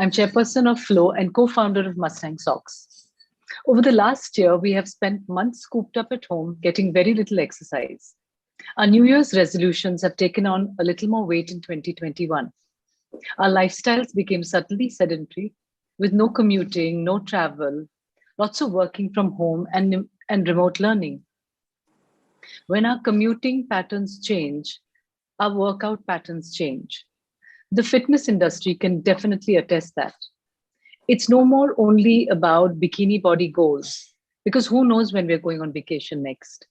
I'm chairperson of Flow and co-founder of Mustang Socks. Over the last year, we have spent months cooped up at home, getting very little exercise. Our New Year's resolutions have taken on a little more weight in 2021. Our lifestyles became subtly sedentary, with no commuting, no travel, lots of working from home and remote learning. When our commuting patterns change, our workout patterns change. The fitness industry can definitely attest that. It's no more only about bikini body goals, because who knows when we're going on vacation next.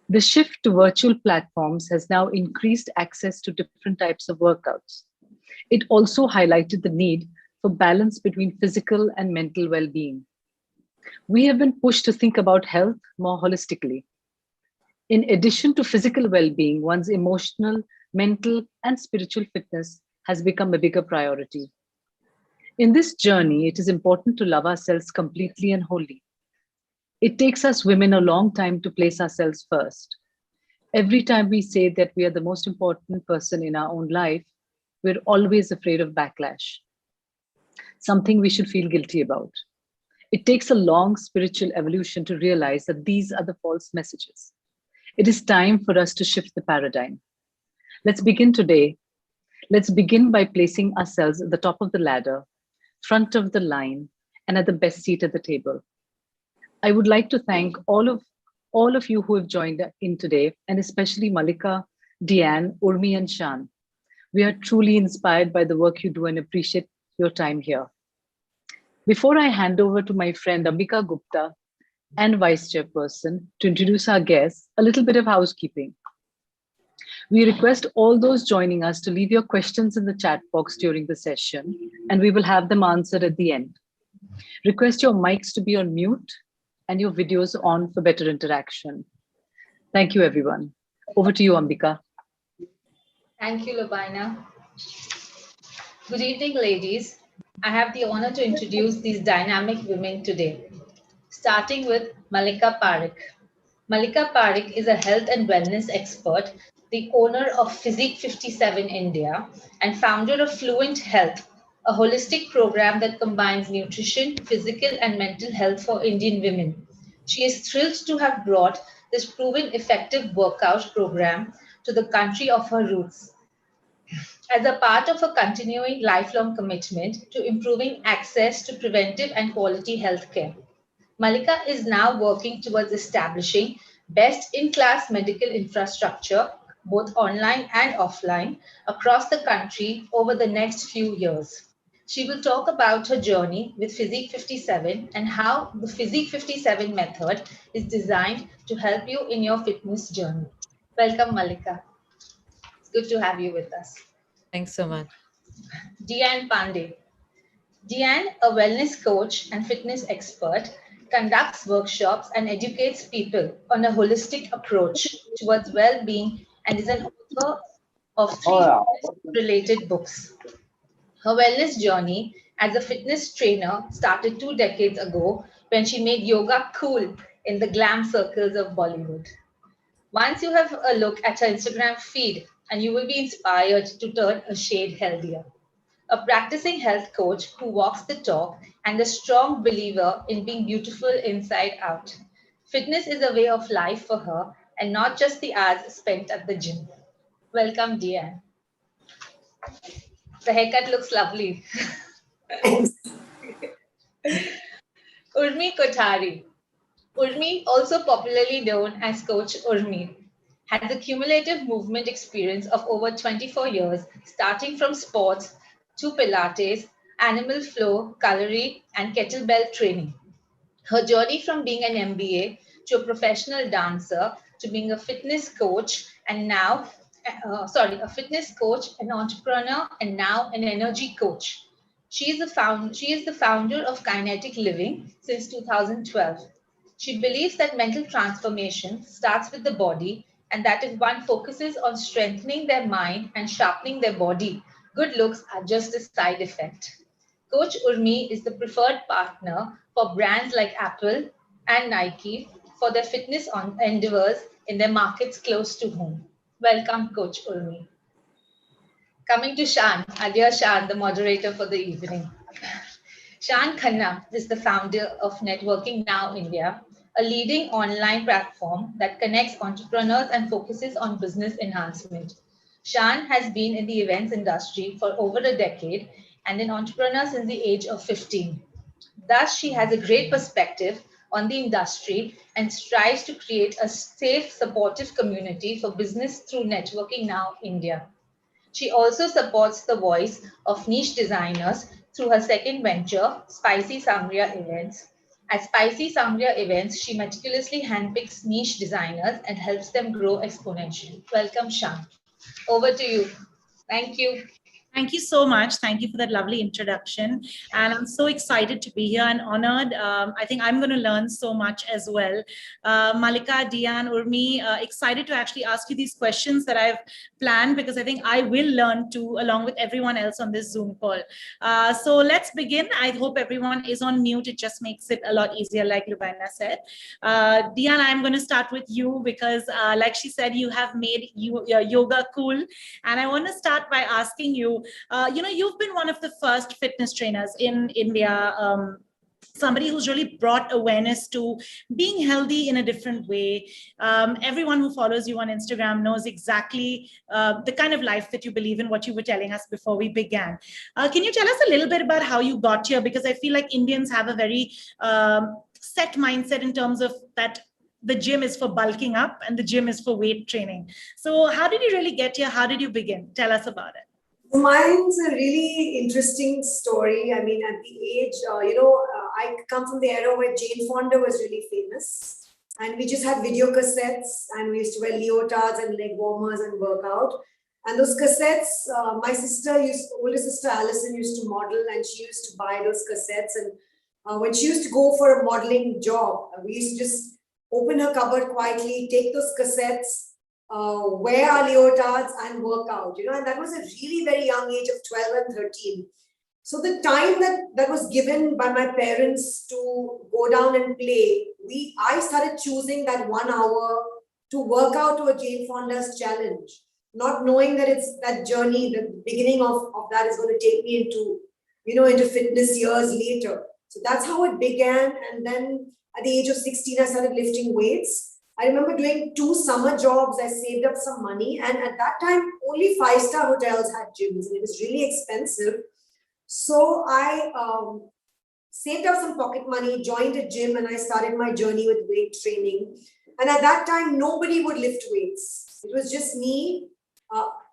The shift to virtual platforms has now increased access to different types of workouts. It also highlighted the need for balance between physical and mental well being. We have been pushed to think about health more holistically. In addition to physical well being, one's emotional, mental, and spiritual fitness has become a bigger priority. In this journey, it is important to love ourselves completely and wholly. It takes us women a long time to place ourselves first. Every time we say that we are the most important person in our own life, we're always afraid of backlash, something we should feel guilty about. It takes a long spiritual evolution to realize that these are the false messages. It is time for us to shift the paradigm. Let's begin today. Let's begin by placing ourselves at the top of the ladder, front of the line, and at the best seat at the table. I would like to thank all of you who have joined in today, and especially Malika, Deanne, Urmi, and Shan. We are truly inspired by the work you do and appreciate your time here. Before I hand over to my friend Ambika Gupta and Vice Chairperson to introduce our guests, a little bit of housekeeping. We request all those joining us to leave your questions in the chat box during the session, and we will have them answered at the end. Request your mics to be on mute and your videos on for better interaction. Thank you, everyone. Over to you, Ambika. Thank you, Lubaina. Good evening, ladies. I have the honor to introduce these dynamic women today, starting with Malika Parekh. Malika Parekh is a health and wellness expert, the owner of Physique 57 India, and founder of Fluent Health, a holistic program that combines nutrition, physical, and mental health for Indian women. She is thrilled to have brought this proven effective workout program to the country of her roots as a part of a continuing lifelong commitment to improving access to preventive and quality healthcare. Malika is now working towards establishing best in class medical infrastructure, both online and offline, across the country over the next few years. She will talk about her journey with Physique 57 and how the Physique 57 method is designed to help you in your fitness journey. Welcome, Malika. It's good to have you with us. Thanks so much. Deanne Pandey. Deanne, a wellness coach and fitness expert, conducts workshops and educates people on a holistic approach towards well being and is an author of 3 related books. Her wellness journey as a fitness trainer started 2 decades ago when she made yoga cool in the glam circles of Bollywood. Once you have a look at her Instagram feed, and you will be inspired to turn a shade healthier. A practicing health coach who walks the talk and a strong believer in being beautiful inside out. Fitness is a way of life for her and not just the hours spent at the gym. Welcome, Deanne. The haircut looks lovely. Urmi Kothari. Urmi, also popularly known as Coach Urmi, has a cumulative movement experience of over 24 years, starting from sports to Pilates, animal flow, calorie, and kettlebell training. Her journey from being an MBA to a professional dancer to being a fitness coach and now, a fitness coach, an entrepreneur, and now an energy coach. She is the founder of Kinetic Living since 2012. She believes that mental transformation starts with the body and that if one focuses on strengthening their mind and sharpening their body, good looks are just a side effect. Coach Urmi is the preferred partner for brands like Apple and Nike for their fitness endeavors in their markets close to home. Welcome, Coach Urmi. Coming to Shan, Adia Shan, the moderator for the evening. Shan Khanna is the founder of Networking Now India, a leading online platform that connects entrepreneurs and focuses on business enhancement. Shan has been in the events industry for over a decade and an entrepreneur since the age of 15. Thus, she has a great perspective on the industry and strives to create a safe, supportive community for business through Networking Now India. She also supports the voice of niche designers through her second venture, Spicy Sangria Events. At Spicy Sangria Events, she meticulously handpicks niche designers and helps them grow exponentially. Welcome, Shan. Over to you. Thank you. Thank you so much. Thank you for that lovely introduction. And I'm so excited to be here and honored. I think I'm going to learn so much as well. Malika, Dian, Urmi, excited to actually ask you these questions that I've planned because I think I will learn too, along with everyone else on this Zoom call. So let's begin. I hope everyone is on mute. It just makes it a lot easier, like Lubaina said. Dian, I'm going to start with you because like she said, you have made yoga cool. And I want to start by asking you, you've been one of the first fitness trainers in India, somebody who's really brought awareness to being healthy in a different way. Everyone who follows you on Instagram knows exactly the kind of life that you believe in, what you were telling us before we began. Can you tell us a little bit about how you got here? Because I feel like Indians have a very set mindset in terms of that the gym is for bulking up and the gym is for weight training. So how did you really get here? How did you begin? Tell us about it. Mine's a really interesting story. I mean, at the age, I come from the era where Jane Fonda was really famous. And we just had video cassettes and we used to wear leotards and leg warmers and work out. And those cassettes, my older sister Alison used to model and she used to buy those cassettes. And when she used to go for a modeling job, we used to just open her cupboard quietly, take those cassettes, wear our leotards and work out, and that was a really very young age of 12 and 13. So the time that was given by my parents to go down and play, I started choosing that 1 hour to work out to a Jane Fonda's challenge, not knowing that it's that journey, the beginning of that is going to take me into fitness years later. So that's how it began. And then at the age of 16, I started lifting weights. I remember doing 2 summer jobs. I saved up some money. And at that time, only 5-star hotels had gyms and it was really expensive. So I saved up some pocket money, joined a gym, and I started my journey with weight training. And at that time, nobody would lift weights. It was just me.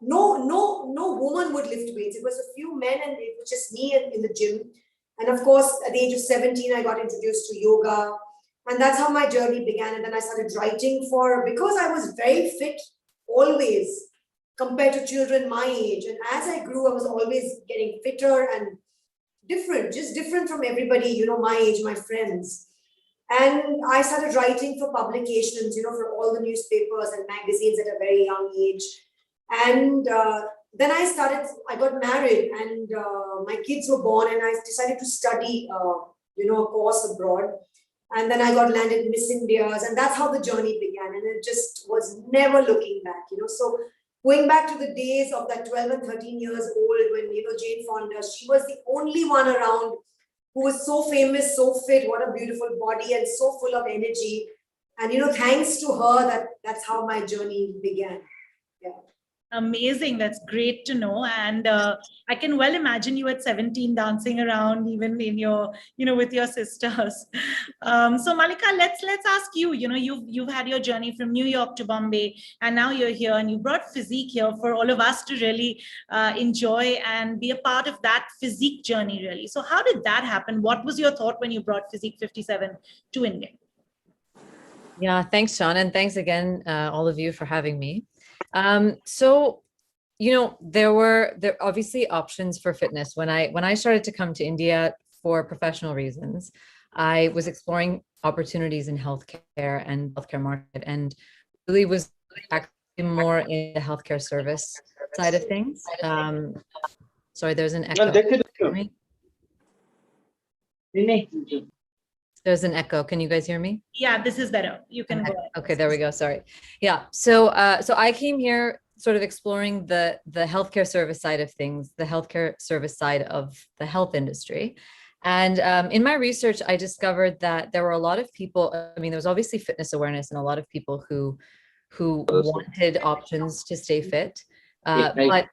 No woman would lift weights. It was a few men and it was just me in the gym. And of course, at the age of 17, I got introduced to yoga. And that's how my journey began. And then I started writing because I was very fit always compared to children my age. And as I grew, I was always getting fitter and just different from everybody, my age, my friends. And I started writing for publications, for all the newspapers and magazines at a very young age. And then I got married and my kids were born and I decided to study, a course abroad. And then I got landed Miss India's, and that's how the journey began. And it just was never looking back, So going back to the days of that 12 and 13 years old when, Jane Fonda, she was the only one around who was so famous, so fit, what a beautiful body and so full of energy. And, thanks to her, that's how my journey began. Yeah. Amazing. That's great to know. And I can well imagine you at 17 dancing around even in your, with your sisters. So Malika, let's ask you, you've had your journey from New York to Bombay and now you're here and you brought physique here for all of us to really enjoy and be a part of that physique journey really. So how did that happen? What was your thought when you brought Physique 57 to India? Yeah, thanks, Sean. And thanks again, all of you for having me. So, there were obviously options for fitness. When I started to come to India for professional reasons, I was exploring opportunities in healthcare and healthcare market and really was actually more in the healthcare service side of things. Sorry, there's an echo. There's an echo. Can you guys hear me? Yeah, this is better. You can go ahead. Okay, there we go. Sorry. Yeah. So I came here sort of exploring the healthcare service side of things, the healthcare service side of the health industry. And in my research, I discovered that there were a lot of people. I mean, there was obviously fitness awareness and a lot of people who wanted options to stay fit, but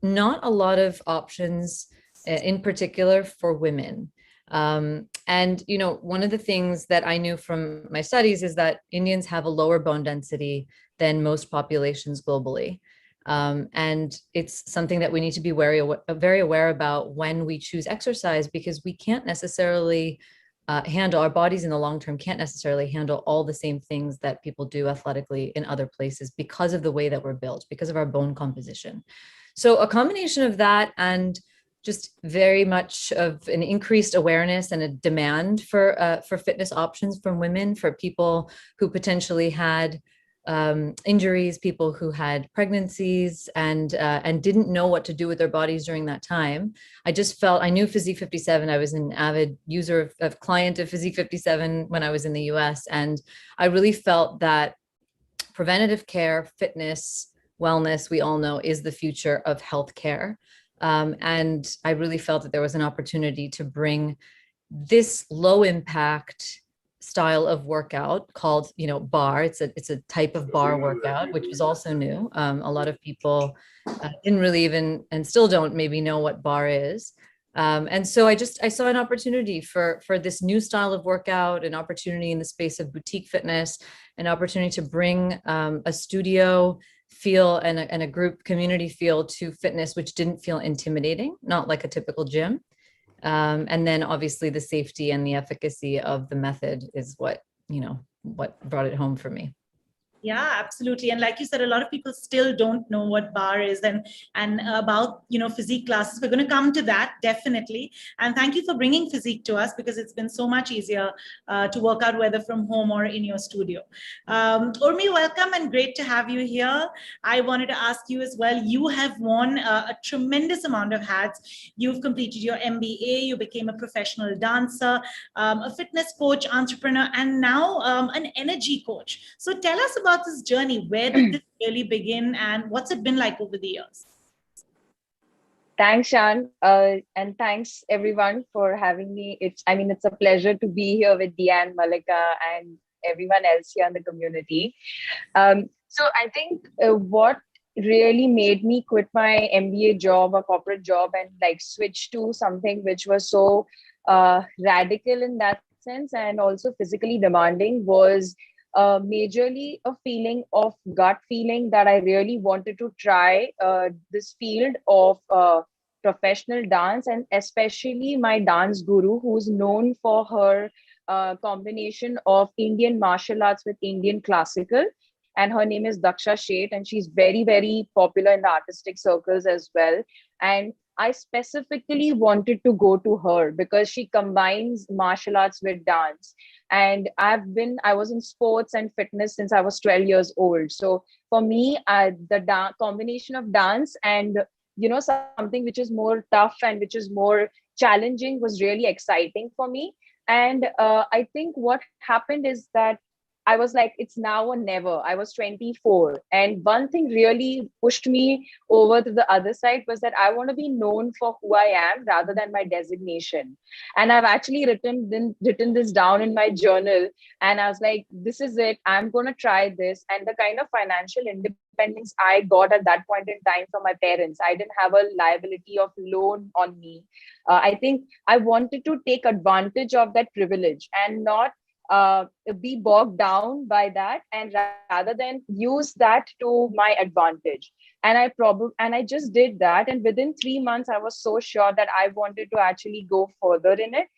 not a lot of options in particular for women. And, you know, one of the things that I knew from my studies is that Indians have a lower bone density than most populations globally. And it's something that we need to be very aware about when we choose exercise, because we can't necessarily handle, our bodies in the long term can't necessarily handle all the same things that people do athletically in other places because of the way that we're built, because of our bone composition. So a combination of that and just very much of an increased awareness and a demand for fitness options from women, for people who potentially had injuries, people who had pregnancies and didn't know what to do with their bodies during that time. I just felt, I knew Physique 57. I was an avid user of client of Physique 57 when I was in the US. And I really felt that preventative care, fitness, wellness, we all know, is the future of healthcare. And I really felt that there was an opportunity to bring this low impact style of workout called, you know, barre. It's a type of barre workout, which was also new. A lot of people didn't really even, and still don't maybe know what barre is. And so I saw an opportunity for this new style of workout, an opportunity in the space of boutique fitness, an opportunity to bring a studio feel and a group community feel to fitness, which didn't feel intimidating, not like a typical gym. And then obviously the safety and the efficacy of the method is what brought it home for me. Yeah, absolutely. And like you said, a lot of people still don't know what barre is and about, you know, physique classes. We're going to come to that, definitely. And thank you for bringing physique to us, because it's been so much easier to work out whether from home or in your studio. Urmi, welcome and great to have you here. I wanted to ask you as well, you have worn a tremendous amount of hats. You've completed your MBA, you became a professional dancer, a fitness coach, entrepreneur, and now an energy coach. So tell us about this journey. Where did this really begin and what's it been like over the years? Thanks, Shan. And thanks everyone for having me. It's a pleasure to be here with Dian, Malika, and everyone else here in the community. So I think what really made me quit my MBA job or corporate job and like switch to something which was so radical in that sense and also physically demanding was majorly a feeling of gut feeling that I really wanted to try this field of professional dance, and especially my dance guru, who's known for her combination of Indian martial arts with Indian classical. And her name is Daksha Sheth, and she's very, very popular in the artistic circles as well. And I specifically wanted to go to her because she combines martial arts with dance. And I was in sports and fitness since I was 12 years old. So for me, the combination of dance and, you know, something which is more tough and which is more challenging was really exciting for me. And I think what happened is that I was like, it's now or never. I was 24. And one thing really pushed me over to the other side was that I want to be known for who I am rather than my designation. And I've actually written this down in my journal. And I was like, this is it. I'm going to try this. And the kind of financial independence I got at that point in time from my parents, I didn't have a liability of loan on me. I think I wanted to take advantage of that privilege and not be bogged down by that, and rather than use that to my advantage. And I just did that, and within 3 months I was so sure that I wanted to actually go further in it.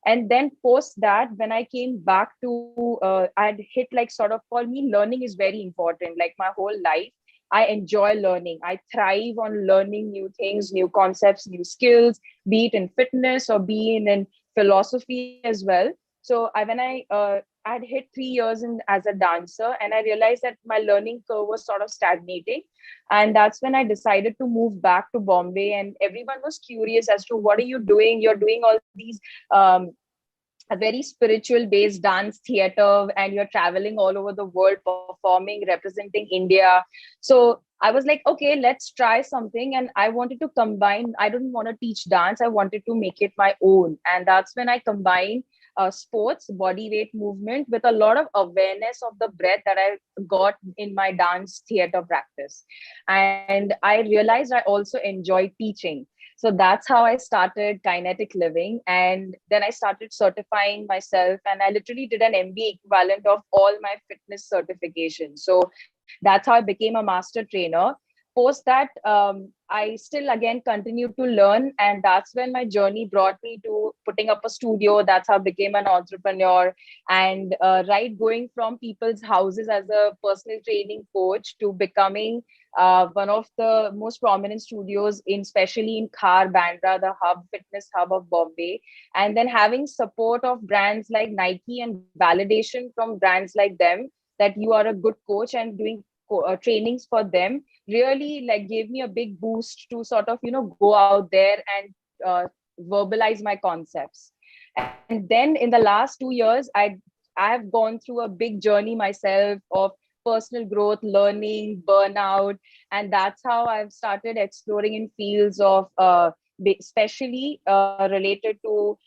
And then post that, when I came back to I'd hit like, sort of, for me learning is very important. Like my whole life I enjoy learning. I thrive on learning new things, new concepts, new skills, be it in fitness or be it in philosophy as well. So when I had hit 3 years as a dancer, and I realized that my learning curve was sort of stagnating. And that's when I decided to move back to Bombay. And everyone was curious as to, what are you doing? You're doing all these a very spiritual based dance theater, and you're traveling all over the world performing, representing India. So I was like, okay, let's try something. And I wanted to combine, I didn't want to teach dance, I wanted to make it my own. And that's when I combined sports, body weight movement with a lot of awareness of the breath that I got in my dance theater practice. And I realized I also enjoy teaching. So that's how I started Kinetic Living. And then I started certifying myself, and I literally did an MBA equivalent of all my fitness certifications. So that's how I became a master trainer. Post that, I still again continued to learn. And that's when my journey brought me to putting up a studio. That's how I became an entrepreneur. And right, going from people's houses as a personal training coach to becoming one of the most prominent studios especially in Khar, Bandra, the hub, fitness hub of Bombay. And then having support of brands like Nike and validation from brands like them that you are a good coach, and doing trainings for them really like gave me a big boost to sort of, go out there and verbalize my concepts. And then in the last 2 years, I have gone through a big journey myself of personal growth, learning, burnout. And that's how I've started exploring in fields of especially related to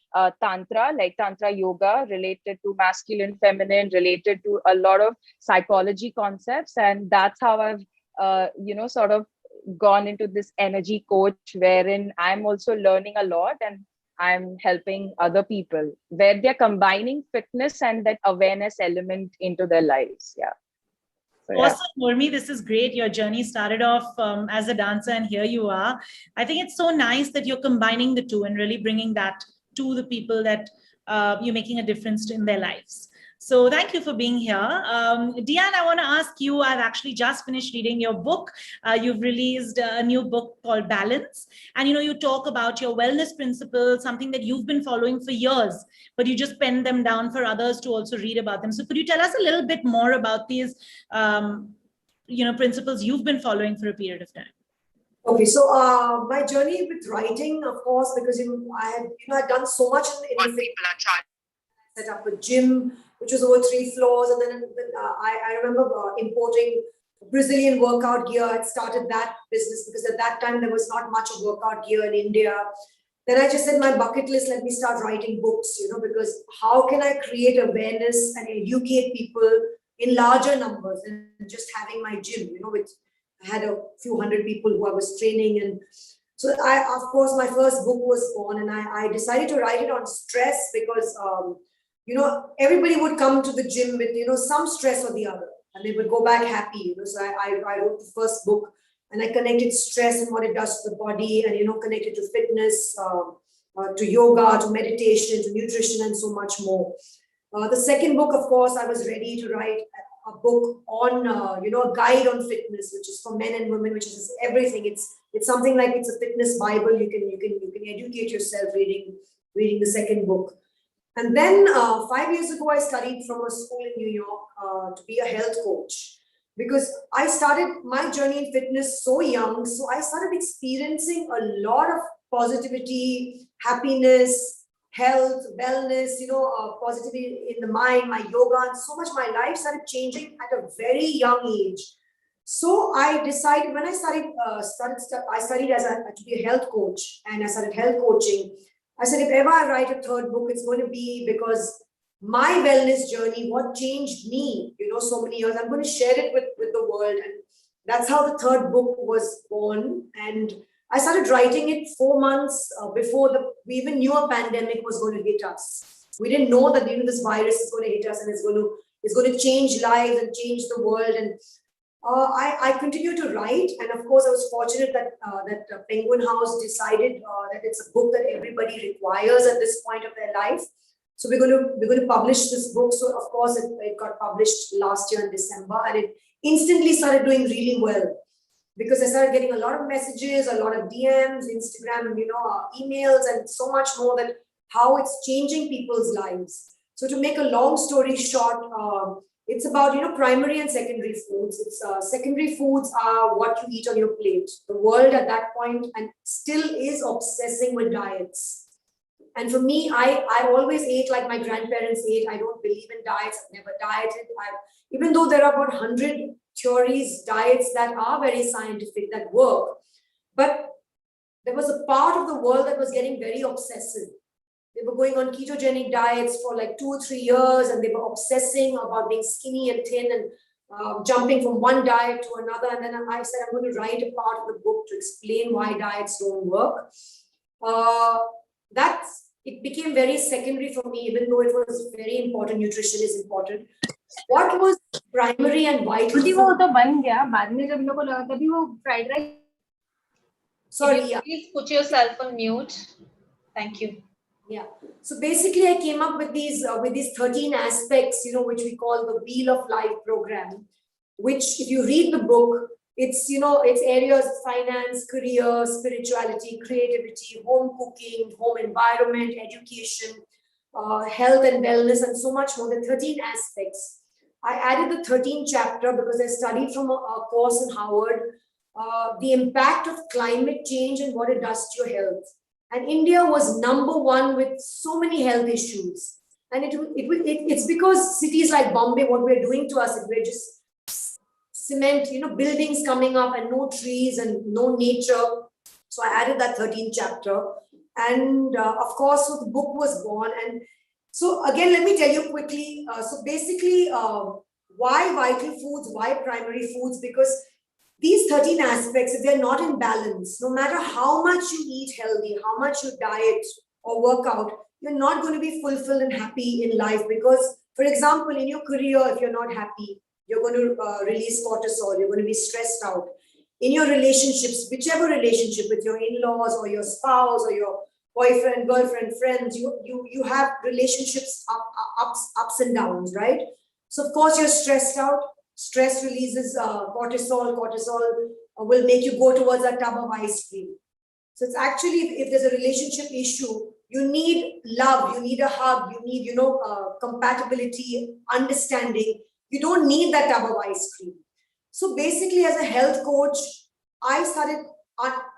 Tantra, like Tantra yoga, related to masculine, feminine, related to a lot of psychology concepts. And that's how I've, sort of gone into this energy coach, wherein I'm also learning a lot and I'm helping other people where they're combining fitness and that awareness element into their lives. Yeah. So, yeah. Awesome, Urmi, this is great. Your journey started off as a dancer, and here you are. I think it's so nice that you're combining the two and really bringing that to the people that you're making a difference in their lives. So thank you for being here. Deanne, I want to ask you, I've actually just finished reading your book. You've released a new book called Balance. And, you talk about your wellness principles, something that you've been following for years, but you just pen them down for others to also read about them. So could you tell us a little bit more about these, principles you've been following for a period of time? Okay, so my journey with writing, of course, because I'd done so much in the set up a gym, which was over 3 floors, and then I remember importing Brazilian workout gear. I started that business because at that time there was not much of workout gear in India. Then I just said my bucket list, let me start writing books, because how can I create awareness and educate people in larger numbers than just having my gym, I had a few hundred people who I was training. And so of course, my first book was born, and I decided to write it on stress because, everybody would come to the gym with, some stress or the other, and they would go back happy. So I wrote the first book, and I connected stress and what it does to the body, and, connected to fitness, to yoga, to meditation, to nutrition, and so much more. The second book, of course, I was ready to write a book on, a guide on fitness, which is for men and women, which is everything. It's something like it's a fitness Bible. You can educate yourself reading the second book. And then 5 years ago, I studied from a school in New York to be a health coach, because I started my journey in fitness so young. So I started experiencing a lot of positivity, happiness, health, wellness, positivity in the mind, my yoga, and so much. My life started changing at a very young age. So I decided when I I studied to be a health coach, and I started health coaching. I said, if ever I write a third book, it's going to be because my wellness journey, what changed me, so many years, I'm going to share it with the world. And that's how the third book was born. And I started writing it 4 months before we even knew a pandemic was going to hit us. We didn't know that this virus is going to hit us and it's going to change lives and change the world. And I continued to write, and of course, I was fortunate that Penguin House decided that it's a book that everybody requires at this point of their life. So we're going to publish this book. So of course, it got published last year in December, and it instantly started doing really well, because I started getting a lot of messages, a lot of DMs, Instagram, emails, and so much more, that how it's changing people's lives. So to make a long story short, it's about, primary and secondary foods. It's secondary foods are what you eat on your plate. The world at that point and still is obsessing with diets. And for me, I always ate like my grandparents ate. I don't believe in diets. I've never dieted. Even though there are about 100 theories, diets that are very scientific, that work, but there was a part of the world that was getting very obsessive. They were going on ketogenic diets for like 2 or 3 years, and they were obsessing about being skinny and thin and jumping from one diet to another. And then I said, I'm going to write a part of the book to explain why diets don't work. It became very secondary for me, even though it was very important. Nutrition is important. What was primary and vital? वो तो बन गया बाद में जब लोगों को लगा तभी वो fried rice Sorry, Could you please put yourself on mute. Thank you. Yeah. So basically, I came up with these 13 aspects, which we call the Wheel of Life program. Which, if you read the book, it's it's areas: finance, career, spirituality, creativity, home cooking, home environment, education, health and wellness, and so much more. The 13 aspects. I added the 13th chapter because I studied from a course in Harvard. The impact of climate change and what it does to your health. And India was #1 with so many health issues. And it's because cities like Bombay, what we're doing to us, we're just cement, buildings coming up and no trees and no nature. So I added that 13th chapter. And of course, so the book was born. And so again, let me tell you quickly. So basically, why vital foods, why primary foods? Because these 13 aspects, if they're not in balance, no matter how much you eat healthy, how much you diet or work out, you're not going to be fulfilled and happy in life. Because, for example, in your career, if you're not happy, you're going to release cortisol, you're going to be stressed out. In your relationships, whichever relationship with your in-laws or your spouse or your boyfriend, girlfriend, friends, you have relationships ups and downs, right? So of course you're stressed out. Stress releases cortisol. Cortisol will make you go towards a tub of ice cream. So it's actually, if there's a relationship issue, you need love, you need a hug, you need, compatibility, understanding. You don't need that tub of ice cream. So basically, as a health coach, I started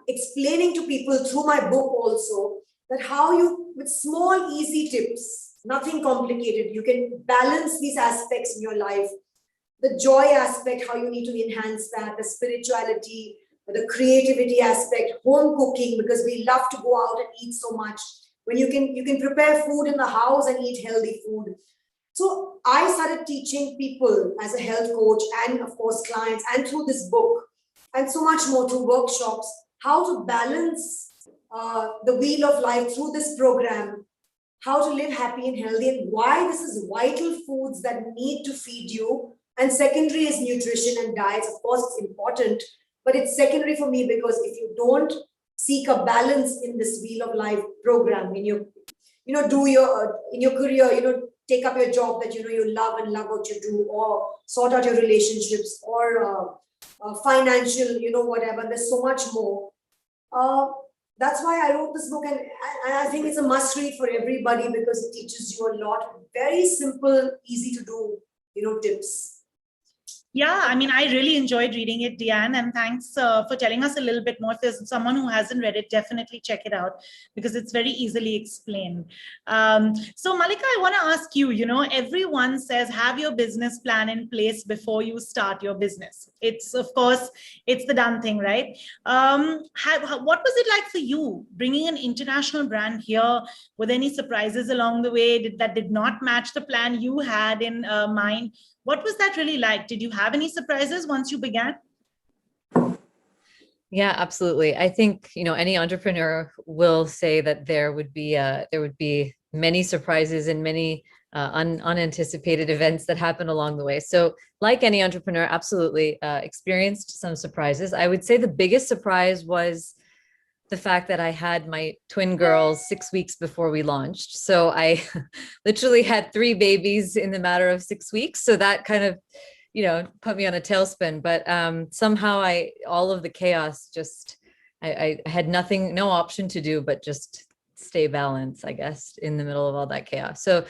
explaining to people through my book also that how you, with small, easy tips, nothing complicated, you can balance these aspects in your life. The joy aspect, how you need to enhance that, the spirituality, the creativity aspect, home cooking, because we love to go out and eat so much. When you can prepare food in the house and eat healthy food. So I started teaching people as a health coach and of course clients, and through this book and so much more through workshops, how to balance the wheel of life through this program, how to live happy and healthy, and why this is vital foods that need to feed you. And secondary is nutrition and diets. Of course, it's important, but it's secondary for me because if you don't seek a balance in this wheel of life program, in your, do your in your career, take up your job that you love and love what you do, or sort out your relationships, or financial, whatever. There's so much more. That's why I wrote this book, and I think it's a must read for everybody because it teaches you a lot. Very simple, easy to do, tips. Yeah, I mean, I really enjoyed reading it, Deanne, and thanks for telling us a little bit more. If there's someone who hasn't read it, definitely check it out because it's very easily explained. So Malika, I want to ask you, everyone says have your business plan in place before you start your business. It's, of course, it's the done thing, right? What was it like for you bringing an international brand here? Were there any surprises along the way that did not match the plan you had in mind? What was that really like? Did you have any surprises once you began? Yeah, absolutely. I think, any entrepreneur will say that there would be many surprises and many unanticipated events that happen along the way. So like any entrepreneur, absolutely experienced some surprises. I would say the biggest surprise was the fact that I had my twin girls 6 weeks before we launched. So I literally had 3 babies in the matter of 6 weeks. So that kind of, put me on a tailspin. But somehow all of the chaos I had no option to do but just stay balanced, I guess, in the middle of all that chaos. So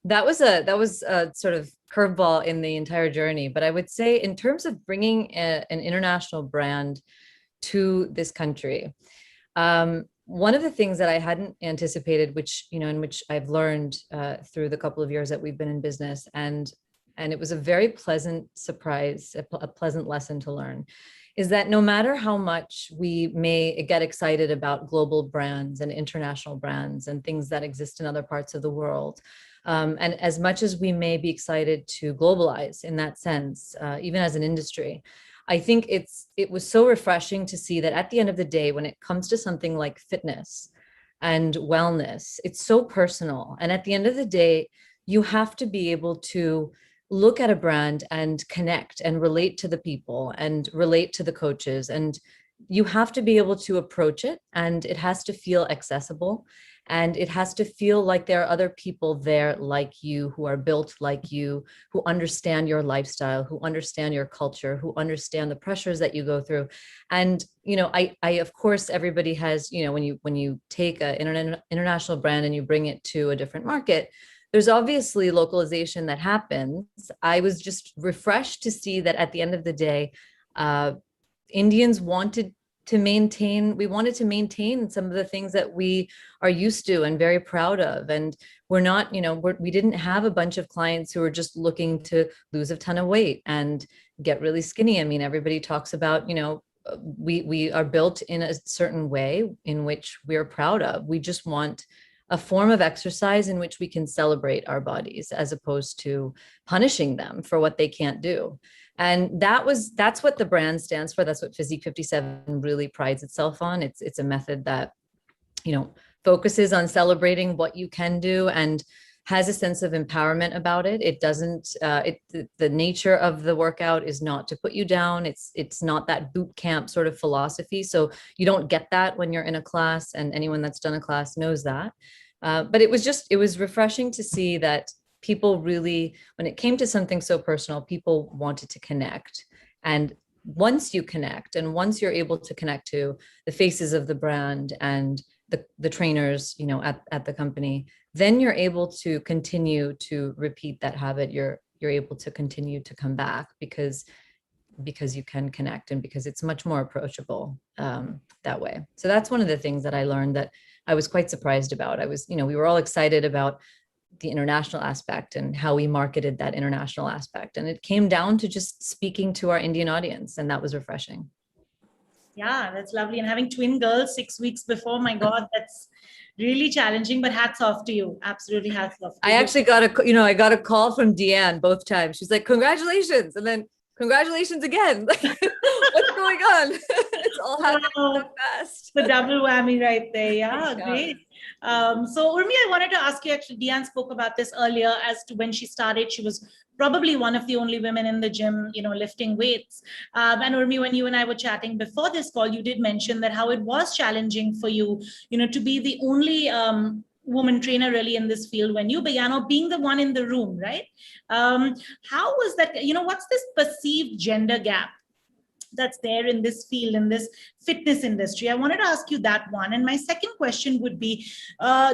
that was a sort of curveball in the entire journey. But I would say in terms of bringing an international brand to this country, one of the things that I hadn't anticipated, which, in which I've learned through the couple of years that we've been in business, and it was a very pleasant surprise, a pleasant lesson to learn, is that no matter how much we may get excited about global brands and international brands and things that exist in other parts of the world, and as much as we may be excited to globalize in that sense, even as an industry, I think it was so refreshing to see that at the end of the day, when it comes to something like fitness and wellness, it's so personal. And at the end of the day, you have to be able to look at a brand and connect and relate to the people and relate to the coaches. And you have to be able to approach it, and it has to feel accessible. And it has to feel like there are other people there like you, who are built like you, who understand your lifestyle, who understand your culture, who understand the pressures that you go through. And, I of course, everybody has, when you take an international brand and you bring it to a different market, there's obviously localization that happens. I was just refreshed to see that at the end of the day, Indians wanted to maintain some of the things that we are used to and very proud of. And we're not, we didn't have a bunch of clients who were just looking to lose a ton of weight and get really skinny. I mean, everybody talks about, we are built in a certain way in which we're proud of. We just want a form of exercise in which we can celebrate our bodies as opposed to punishing them for what they can't do. And that's what the brand stands for. That's what Physique 57 really prides itself on. It's a method that, focuses on celebrating what you can do and has a sense of empowerment about it. It doesn't, the nature of the workout is not to put you down. It's not that boot camp sort of philosophy. So you don't get that when you're in a class, and anyone that's done a class knows that. But it was refreshing to see that people really, when it came to something so personal, people wanted to connect. And once you connect, and once you're able to connect to the faces of the brand and the trainers, at the company, then you're able to continue to repeat that habit. You're able to continue to come back because you can connect, and because it's much more approachable that way. So that's one of the things that I learned that I was quite surprised about. We were all excited about the international aspect and how we marketed that international aspect. And it came down to just speaking to our Indian audience, and that was refreshing. Yeah, that's lovely. And having twin girls 6 weeks before, my God, that's really challenging, but hats off to you. Absolutely hats off. I actually got I got a call from Deanne both times. She's like, congratulations. And then congratulations again. What's going on? It's all happening so fast. The double whammy right there. Yeah, great. So Urmi, I wanted to ask you, actually, Deanne spoke about this earlier as to when she started. She was probably one of the only women in the gym, lifting weights. And Urmi, when you and I were chatting before this call, you did mention that how it was challenging for you, to be the only woman trainer really in this field when you began, or being the one in the room, right? How was that, what's this perceived gender gap that's there in this field, in this fitness industry? I wanted to ask you that one. And my second question would be,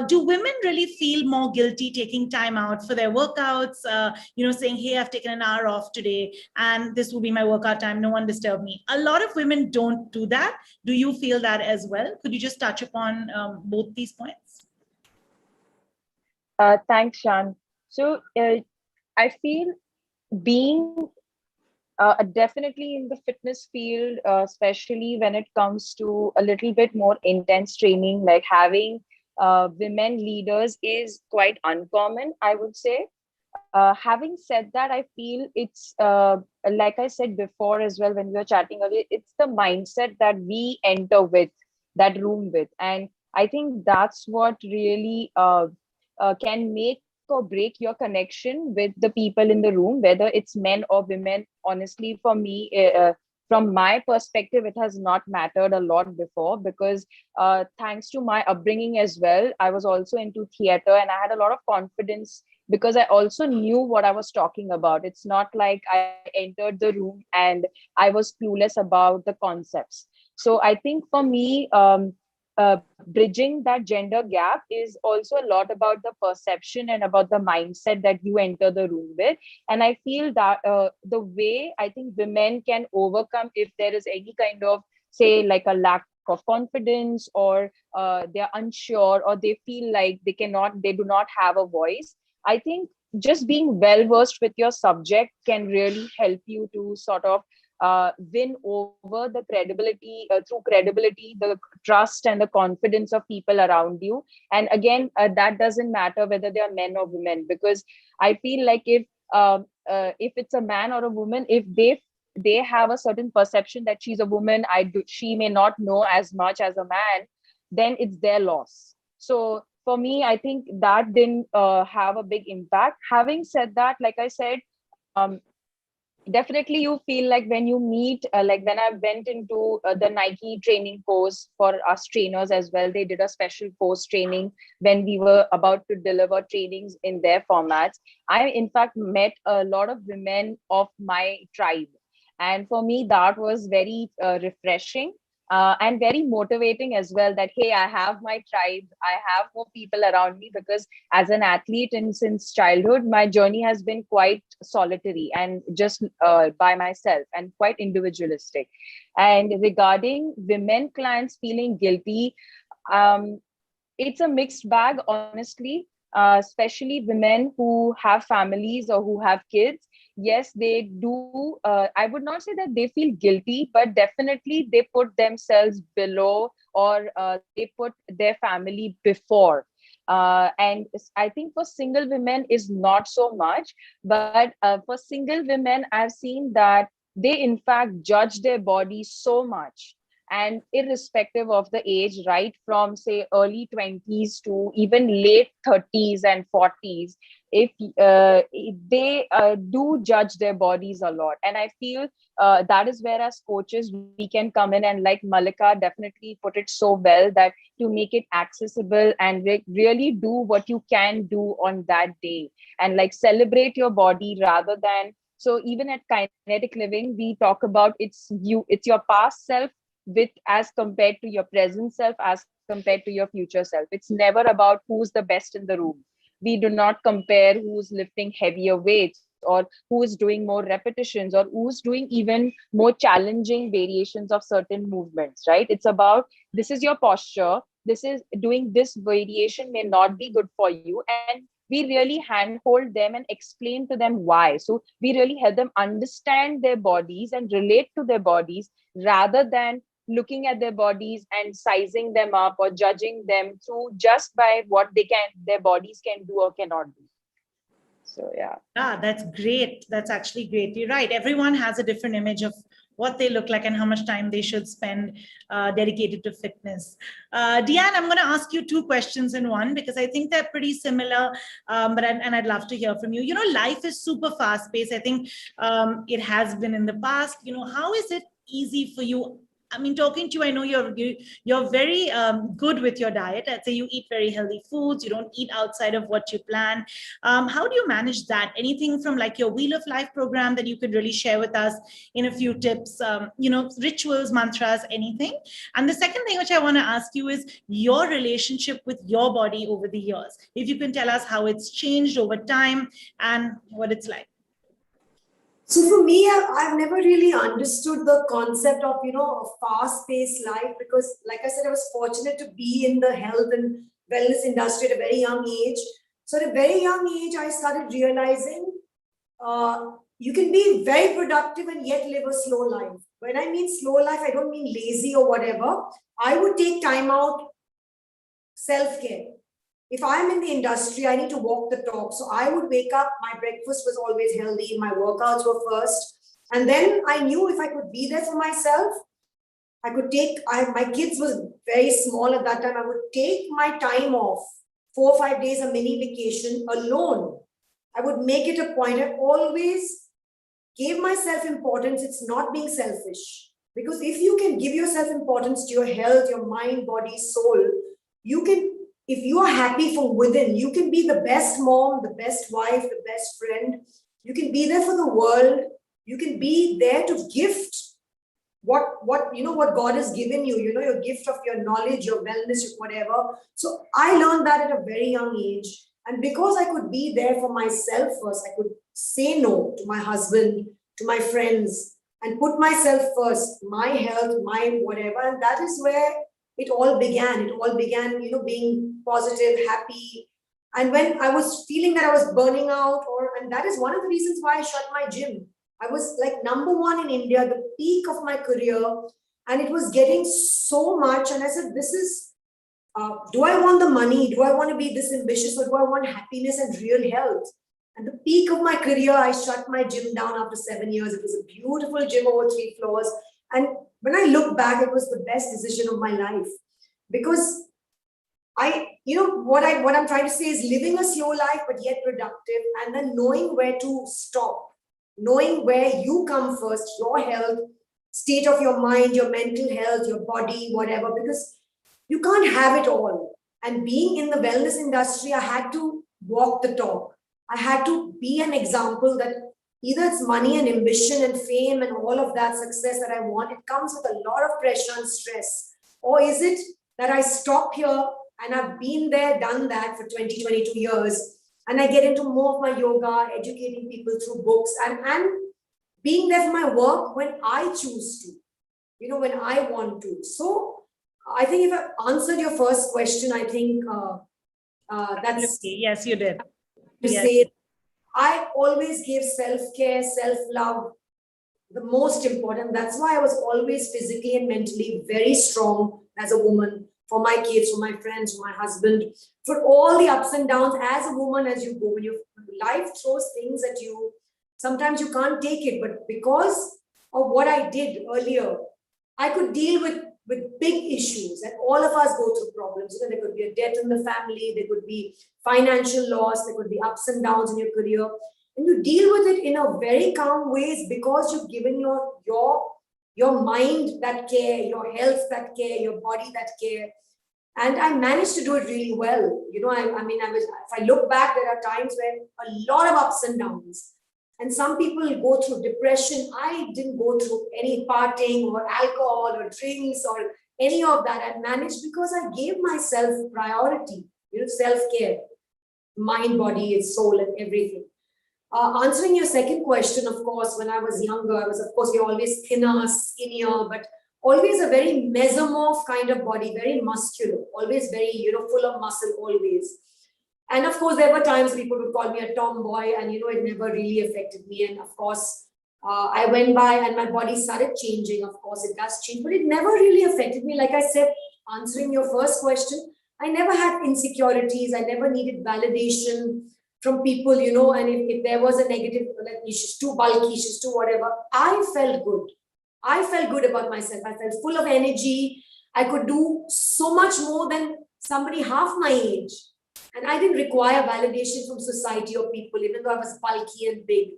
do women really feel more guilty taking time out for their workouts, saying, hey, I've taken an hour off today and this will be my workout time, no one disturb me? A lot of women don't do that. Do you feel that as well? Could you just touch upon both these points? Thanks, Shan. So I feel being definitely in the fitness field, especially when it comes to a little bit more intense training, like having women leaders is quite uncommon, I would say. Having said that, I feel it's, like I said before as well, when we were chatting earlier, it's the mindset that we enter with, that room with. And I think that's what really can make or break your connection with the people in the room, whether it's men or women. Honestly, for me, from my perspective, it has not mattered a lot before, because thanks to my upbringing as well, I was also into theater and I had a lot of confidence because I also knew what I was talking about. It's not like I entered the room and I was clueless about the concepts. So I think for me, bridging that gender gap is also a lot about the perception and about the mindset that you enter the room with. And I feel that the way I think women can overcome if there is any kind of, say, like a lack of confidence, or they're unsure, or they feel like they do not have a voice, I think just being well versed with your subject can really help you to sort of win over the credibility, through credibility, the trust and the confidence of people around you. And again, that doesn't matter whether they are men or women, because I feel like if it's a man or a woman, if they have a certain perception that she's a woman, she may not know as much as a man, then it's their loss. So for me, I think that didn't have a big impact. Having said that, like I said, definitely you feel like when you meet, like when I went into the Nike training course for us trainers as well, they did a special course training when we were about to deliver trainings in their formats. I in fact met a lot of women of my tribe, and for me that was very refreshing. And very motivating as well, that hey, I have my tribe, I have more people around me, because as an athlete and since childhood, my journey has been quite solitary and just by myself and quite individualistic. And regarding women clients feeling guilty, it's a mixed bag, honestly, especially women who have families or who have kids. Yes, they do. I would not say that they feel guilty, but definitely they put themselves below, or they put their family before. And I think for single women is not so much, but for single women, I've seen that they in fact judge their body so much. And irrespective of the age, right from say early 20s to even late 30s and 40s, if they do judge their bodies a lot. And I feel that is where as coaches we can come in, and like Mallika definitely put it so well, that to make it accessible and really do what you can do on that day, and like celebrate your body rather than. So even at Kinetic Living, we talk about it's your past self with as compared to your present self, as compared to your future self. It's never about who's the best in the room. We do not compare who's lifting heavier weights, or who is doing more repetitions, or who's doing even more challenging variations of certain movements, right? It's about, this is your posture, this is doing this variation may not be good for you, and we really handhold them and explain to them why. So we really help them understand their bodies and relate to their bodies, rather than looking at their bodies and sizing them up or judging them through just by what their bodies can do or cannot do. So yeah. That's great. That's actually great. You're right. Everyone has a different image of what they look like and how much time they should spend dedicated to fitness. Deanne, I'm going to ask you two questions in one, because I think they're pretty similar, but I'd love to hear from you. You know, life is super fast paced. I think it has been in the past. You know, how is it easy for you? I mean, talking to you, I know you're very good with your diet. I'd say you eat very healthy foods. You don't eat outside of what you plan. How do you manage that? Anything from like your Wheel of Life program that you could really share with us in a few tips, you know, rituals, mantras, anything? And the second thing which I want to ask you is your relationship with your body over the years. If you can tell us how it's changed over time and what it's like. So for me, I've never really understood the concept of, you know, a fast-paced life, because like I said, I was fortunate to be in the health and wellness industry at a very young age. So at a very young age, I started realizing you can be very productive and yet live a slow life. When I mean slow life, I don't mean lazy or whatever. I would take time out, self-care. If I'm in the industry, I need to walk the talk. So I would wake up, my breakfast was always healthy, my workouts were first. And then I knew if I could be there for myself, I could take, my kids was very small at that time. I would take my time off, 4 or 5 days, a mini vacation alone. I would make it a point. I always gave myself importance. It's not being selfish. Because if you can give yourself importance to your health, your mind, body, soul, you can, if you are happy from within, you can be the best mom, the best wife, the best friend. You can be there for the world. You can be there to gift what God has given you, you know, your gift of your knowledge, your wellness, whatever. So I learned that at a very young age. And because I could be there for myself first, I could say no to my husband, to my friends. and put myself first, my health, my whatever. And that is where it all began. It all began, being positive, happy. And when I was feeling that I was burning out, and that is one of the reasons why I shut my gym. I was like #1 in India, the peak of my career, and it was getting so much. And I said, this is, do I want the money? Do I want to be this ambitious, or do I want happiness and real health? At the peak of my career, I shut my gym down after 7 years. It was a beautiful gym over 3 floors. And when I look back, it was the best decision of my life, because what I'm trying to say is living a slow life, but yet productive, and then knowing where to stop, knowing where you come first, your health, state of your mind, your mental health, your body, whatever, because you can't have it all. And being in the wellness industry, I had to walk the talk. I had to be an example that either it's money and ambition and fame and all of that success that I want, it comes with a lot of pressure and stress. Or is it that I stop here and I've been there, done that for 20, 22 years, and I get into more of my yoga, educating people through books, and being there for my work when I choose to, when I want to. So I think if I answered your first question, I think that's... Yes, you did. To say, I always give self-care, self-love the most important. That's why I was always physically and mentally very strong as a woman, for my kids, for my friends, for my husband, for all the ups and downs as a woman as you go. When your life throws things at you, sometimes you can't take it. But because of what I did earlier, I could deal with big issues, and all of us go through problems. There could be a death in the family, there could be financial loss, there could be ups and downs in your career, and you deal with it in a very calm ways, because you've given your mind that care, your health that care, your body that care. And I managed to do it really well. If I look back, there are times where a lot of ups and downs. And some people go through depression. I didn't go through any partying or alcohol or drinks or any of that. I managed because I gave myself priority, self-care, mind, body, soul, and everything. Answering your second question, of course, when I was younger, we're always thinner, skinnier, but always a very mesomorph kind of body, very muscular, always very, full of muscle, always. And of course, there were times people would call me a tomboy, and, it never really affected me. And of course, I went by and my body started changing. Of course, it does change, but it never really affected me. Like I said, answering your first question, I never had insecurities. I never needed validation from people, and if there was a negative, like she's too bulky, she's too whatever, I felt good. I felt good about myself. I felt full of energy. I could do so much more than somebody half my age. And I didn't require validation from society or people, even though I was bulky and big.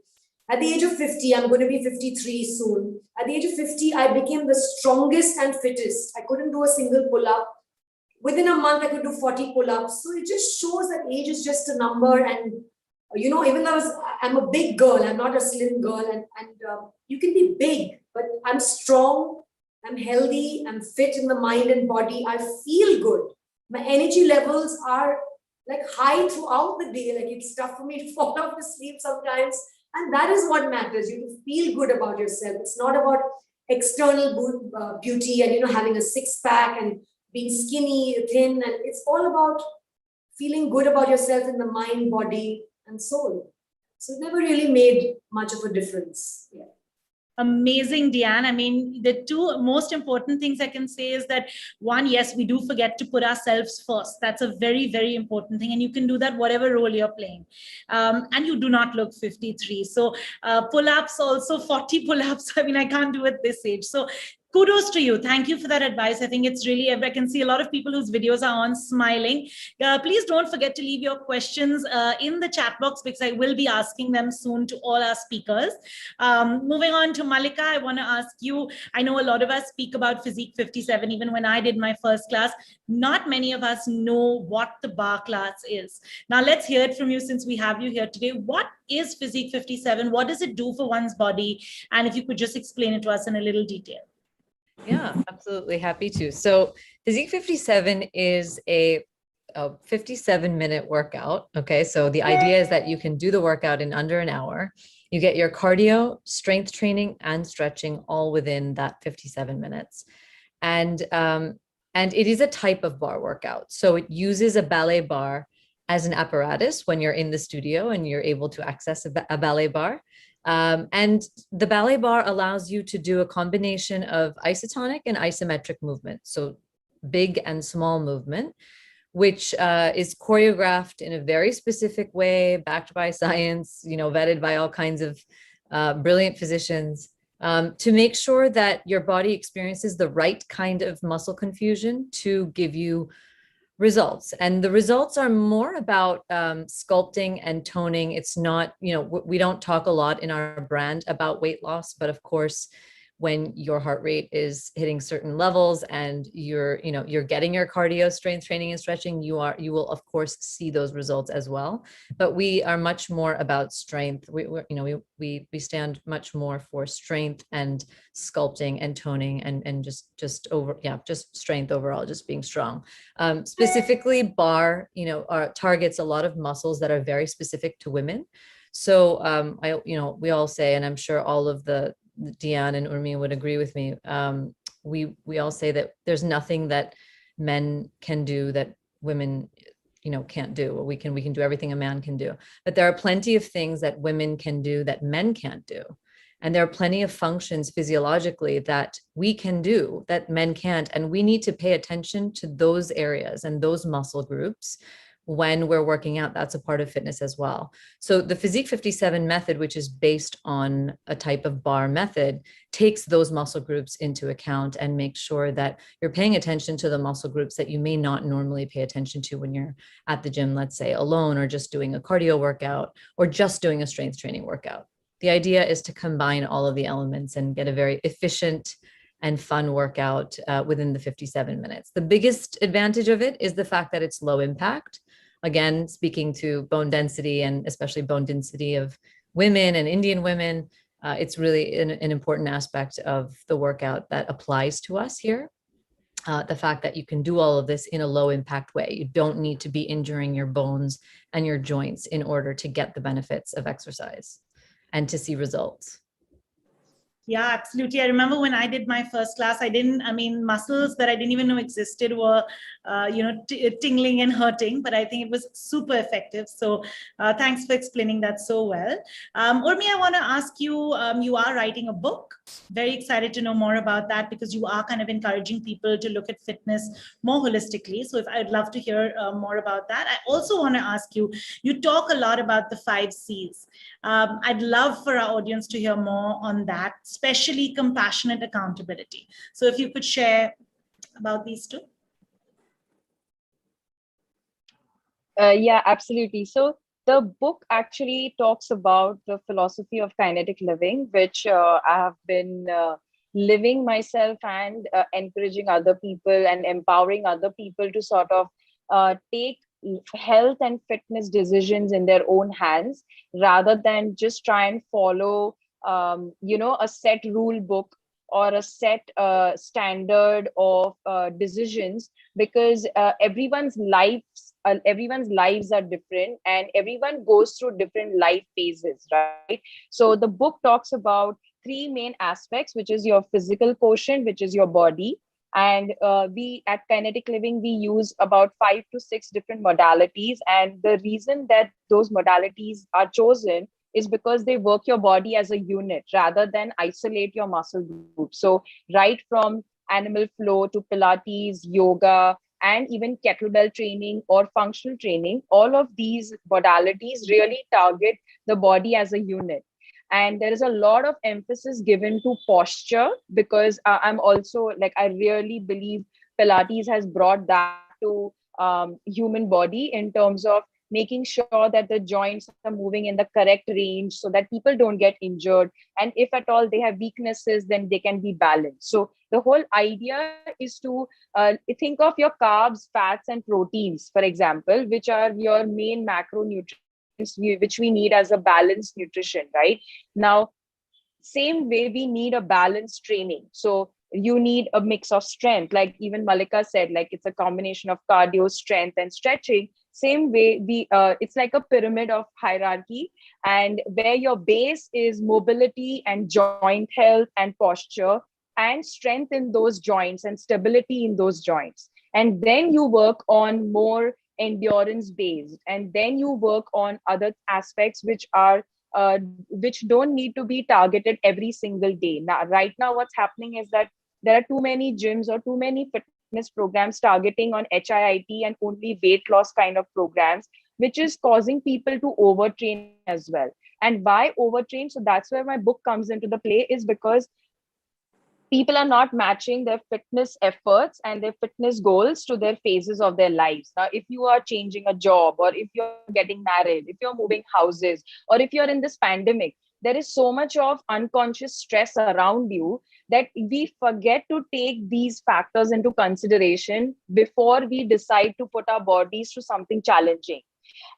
At the age of 50, I'm going to be 53 soon. At the age of 50, I became the strongest and fittest. I couldn't do a single pull-up. Within a month, I could do 40 pull-ups. So it just shows that age is just a number. And, even though I'm a big girl, I'm not a slim girl. And you can be big, but I'm strong, I'm healthy, I'm fit in the mind and body. I feel good. My energy levels are like high throughout the day. Like it's tough for me to fall off to sleep sometimes. And that is what matters. You feel good about yourself. It's not about external beauty and, having a six-pack and being skinny, thin. And it's all about feeling good about yourself in the mind, body, and soul. So it never really made much of a difference. Yeah. Amazing, Deanne. I mean, the two most important things I can say is that one, yes, we do forget to put ourselves first. That's a very, very important thing. And you can do that whatever role you're playing. And you do not look 53. So pull-ups also, 40 pull-ups. I mean, I can't do it this age. So kudos to you. Thank you for that advice. I think it's really, I can see a lot of people whose videos are on smiling. Please don't forget to leave your questions in the chat box, because I will be asking them soon to all our speakers. Moving on to Mallika, I want to ask you, I know a lot of us speak about Physique 57, even when I did my first class. Not many of us know what the bar class is. Now let's hear it from you, since we have you here today. What is Physique 57? What does it do for one's body? And if you could just explain it to us in a little detail. Yeah, absolutely. Happy to. So Physique 57 is a a 57-minute workout. Okay, so the idea is that you can do the workout in under an hour. You get your cardio, strength training, and stretching all within that 57 minutes. And it is a type of bar workout. So it uses a ballet bar as an apparatus when you're in the studio and you're able to access a ballet bar. And the ballet bar allows you to do a combination of isotonic and isometric movement. So big and small movement, which is choreographed in a very specific way, backed by science, vetted by all kinds of brilliant physicians, to make sure that your body experiences the right kind of muscle confusion to give you results. And the results are more about sculpting and toning. It's not, we don't talk a lot in our brand about weight loss, but of course, when your heart rate is hitting certain levels and you're getting your cardio, strength training and stretching, you will of course see those results as well. But we are much more about strength. We stand much more for strength and sculpting and toning and just strength overall, just being strong. Specifically bar, targets a lot of muscles that are very specific to women. So we all say, and I'm sure all of the Diane and Urmi would agree with me. We all say that there's nothing that men can do that women, can't do. We can do everything a man can do, but there are plenty of things that women can do that men can't do. And there are plenty of functions physiologically that we can do that men can't. And we need to pay attention to those areas and those muscle groups when we're working out. That's a part of fitness as well. So the Physique 57 method, which is based on a type of bar method, takes those muscle groups into account and makes sure that you're paying attention to the muscle groups that you may not normally pay attention to when you're at the gym, let's say alone, or just doing a cardio workout, or just doing a strength training workout. The idea is to combine all of the elements and get a very efficient and fun workout within the 57 minutes. The biggest advantage of it is the fact that it's low impact. Again, speaking to bone density and especially bone density of women and Indian women, it's really an important aspect of the workout that applies to us here. The fact that you can do all of this in a low impact way. You don't need to be injuring your bones and your joints in order to get the benefits of exercise and to see results. Yeah, absolutely. I remember when I did my first class, muscles that I didn't even know existed were, tingling and hurting, but I think it was super effective. So thanks for explaining that so well. Urmi, I want to ask you, you are writing a book. Very excited to know more about that because you are kind of encouraging people to look at fitness more holistically. So I'd love to hear more about that. I also want to ask you, you talk a lot about the 5 C's. I'd love for our audience to hear more on that, especially compassionate accountability. So if you could share about these 2. Yeah, absolutely. So the book actually talks about the philosophy of kinetic living, which I have been living myself and encouraging other people and empowering other people to sort of take health and fitness decisions in their own hands rather than just try and follow a set rule book or a set standard of decisions, because everyone's lives are different and everyone goes through different life phases, right? So the book talks about 3 main aspects, which is your physical quotient, which is your body. And we at Kinetic Living, we use about 5 to 6 different modalities. And the reason that those modalities are chosen is because they work your body as a unit rather than isolate your muscle group. So right from animal flow to Pilates, yoga, and even kettlebell training or functional training, all of these modalities really target the body as a unit. And there is a lot of emphasis given to posture because I'm also I really believe Pilates has brought that to human body in terms of making sure that the joints are moving in the correct range so that people don't get injured. And if at all they have weaknesses, then they can be balanced. So the whole idea is to think of your carbs, fats, and proteins, for example, which are your main macronutrients which we need as a balanced nutrition, right? Now, same way we need a balanced training. So you need a mix of strength. Like even Malika said, like it's a combination of cardio, strength, and stretching. Same way, it's like a pyramid of hierarchy, and where your base is mobility and joint health and posture and strength in those joints and stability in those joints. And then you work on more endurance based, and then you work on other aspects which don't need to be targeted every single day. Now, right now, what's happening is that there are too many gyms or too many fitness programs targeting on HIIT and only weight loss kind of programs, which is causing people to overtrain as well. And why overtrain? So that's where my book comes into the play, is because people are not matching their fitness efforts and their fitness goals to their phases of their lives. Now, if you are changing a job, or if you're getting married, if you're moving houses, or if you're in this pandemic, there is so much of unconscious stress around you that we forget to take these factors into consideration before we decide to put our bodies to something challenging.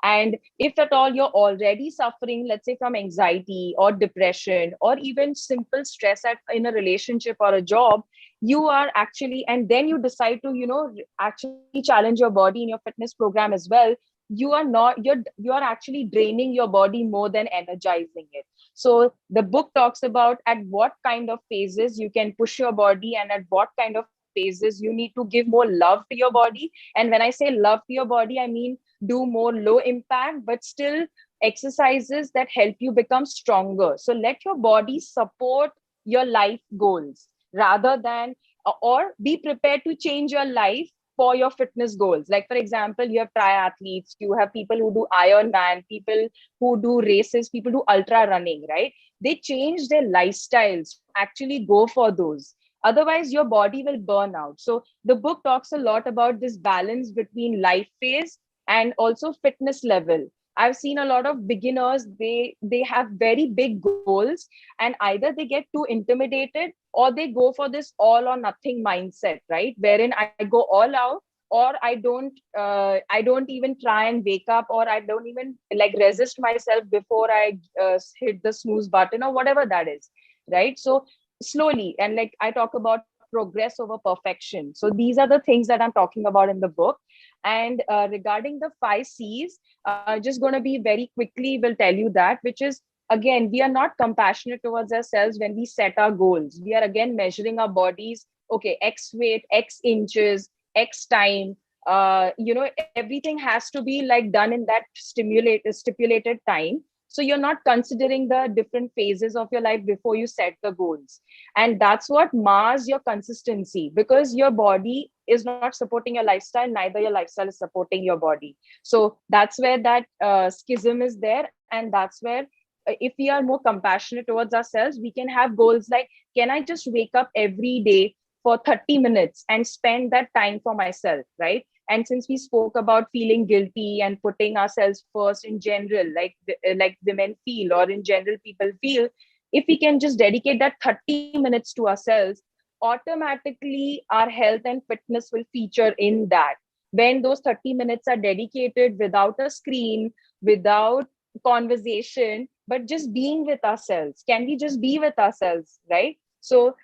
And if at all you're already suffering, let's say from anxiety or depression or even simple stress in a relationship or a job, you are actually, and then you decide to, actually challenge your body in your fitness program as well, you're actually draining your body more than energizing it. So the book talks about at what kind of phases you can push your body, and at what kind of phases you need to give more love to your body. And when I say love to your body, I mean do more low impact but still exercises that help you become stronger. So let your body support your life goals rather than, or be prepared to change your life for your fitness goals. Like for example, you have triathletes, you have people who do Ironman, people who do races, people do ultra running, right? They change their lifestyles to actually go for those. Otherwise your body will burn out. So the book talks a lot about this balance between life phase and also fitness level. I've seen a lot of beginners, they have very big goals, and either they get too intimidated or they go for this all or nothing mindset, right? Wherein I go all out, or I don't even try and wake up, or I don't even like resist myself before I hit the snooze button or whatever that is, right? So slowly, and like I talk about progress over perfection. So these are the things that I'm talking about in the book. And regarding the 5 C's, just going to be very quickly will tell you that, which is, again, we are not compassionate towards ourselves when we set our goals. We are again measuring our bodies. Okay, X weight, X inches, X time. Everything has to be like done in that stipulated time. So you're not considering the different phases of your life before you set the goals. And that's what mars your consistency, because your body is not supporting your lifestyle, neither your lifestyle is supporting your body. So that's where that schism is there. And that's where if we are more compassionate towards ourselves, we can have goals like, can I just wake up every day for 30 minutes and spend that time for myself, right? And since we spoke about feeling guilty and putting ourselves first in general, like women feel, or in general people feel, if we can just dedicate that 30 minutes to ourselves, automatically our health and fitness will feature in that. When those 30 minutes are dedicated without a screen, without conversation, but just being with ourselves. Can we just be with ourselves, right? So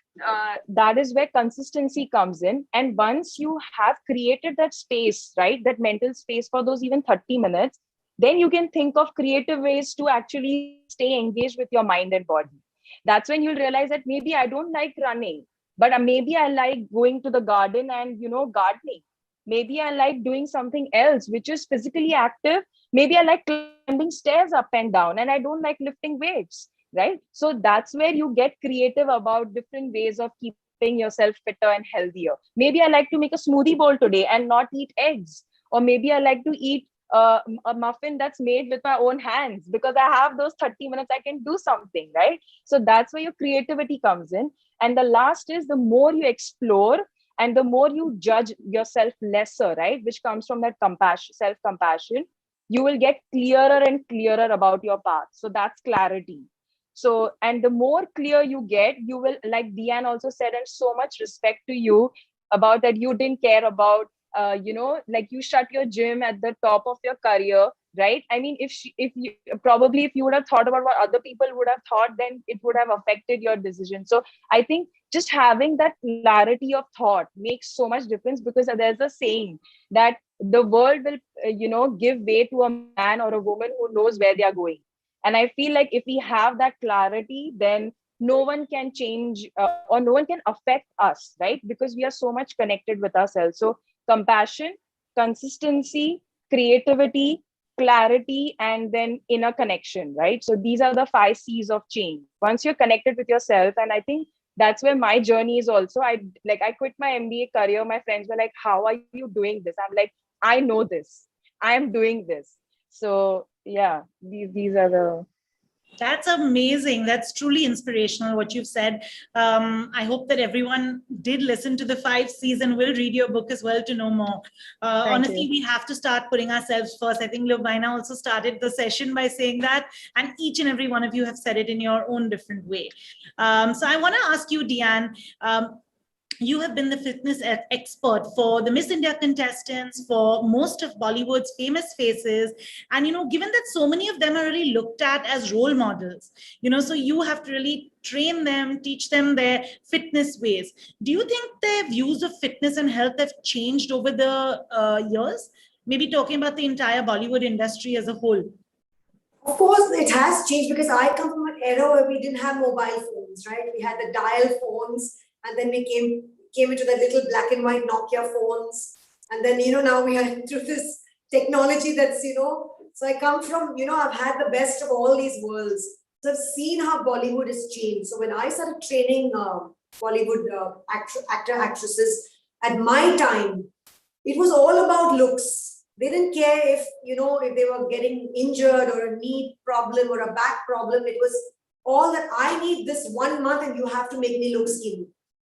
that is where consistency comes in. And once you have created that space, right, that mental space for those even 30 minutes, then you can think of creative ways to actually stay engaged with your mind and body. That's when you'll realize that maybe I don't like running, but maybe I like going to the garden and, gardening. Maybe I like doing something else, which is physically active. Maybe I like climbing stairs up and down, and I don't like lifting weights, right? So that's where you get creative about different ways of keeping yourself fitter and healthier. Maybe I like to make a smoothie bowl today and not eat eggs. Or maybe I like to eat a muffin that's made with my own hands, because I have those 30 minutes, I can do something, right? So that's where your creativity comes in. And the last is, the more you explore and the more you judge yourself lesser, right? Which comes from that self-compassion, you will get clearer and clearer about your path. So that's clarity. So, and the more clear you get, you will, like Deanne also said, and so much respect to you about that, you didn't care about, like you shut your gym at the top of your career right? I mean, if you would have thought about what other people would have thought, then it would have affected your decision. So I think just having that clarity of thought makes so much difference, because there's a saying that the world will, give way to a man or a woman who knows where they are going. And I feel like if we have that clarity, then no one can change or no one can affect us, right? Because we are so much connected with ourselves. So compassion, consistency, creativity, clarity, and then inner connection, right? So these are the 5 C's of change. Once you're connected with yourself, and I think that's where my journey is also. I quit my MBA career. My friends were like, how are you doing this? I'm like, I know this. I am doing this. So yeah, these are the. That's amazing. That's truly inspirational what you've said. I hope that everyone did listen to the 5 C's and will read your book as well to know more. Honestly, we have to start putting ourselves first. I think Lubaina also started the session by saying that, and each and every one of you have said it in your own different way. So I want to ask you, Diane, you have been the fitness expert for the Miss India contestants, for most of Bollywood's famous faces. And, given that so many of them are really looked at as role models, so you have to really train them, teach them their fitness ways. Do you think their views of fitness and health have changed over the years? Maybe talking about the entire Bollywood industry as a whole. Of course, it has changed, because I come from an era where we didn't have mobile phones, right? We had the dial phones, and then we came into the little black and white Nokia phones. And then, now we are through this technology that's, so I come from, I've had the best of all these worlds. So I've seen how Bollywood has changed. So when I started training Bollywood actresses, at my time, it was all about looks. They didn't care if, if they were getting injured or a knee problem or a back problem. It was all that I need this 1 month and you have to make me look skinny.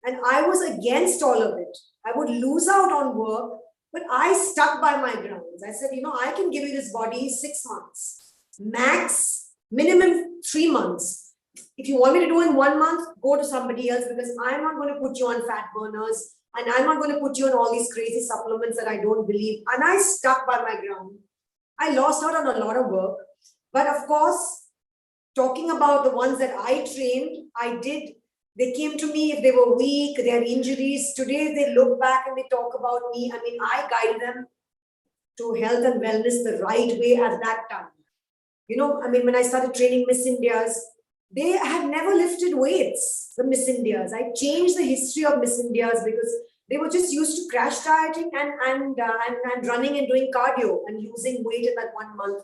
And I was against all of it. I would lose out on work, but I stuck by my grounds. I said, I can give you this body 6 months, max, minimum 3 months. If you want me to do in 1 month, go to somebody else, because I'm not going to put you on fat burners, and I'm not going to put you on all these crazy supplements that I don't believe. And I stuck by my ground. I lost out on a lot of work. But of course, talking about the ones that I trained, they came to me if they were weak, they had injuries. Today, they look back and they talk about me. I mean, I guide them to health and wellness the right way at that time. When I started training Miss Indias, they had never lifted weights, the Miss Indias. I changed the history of Miss Indias because they were just used to crash dieting and running and doing cardio and losing weight in that 1 month.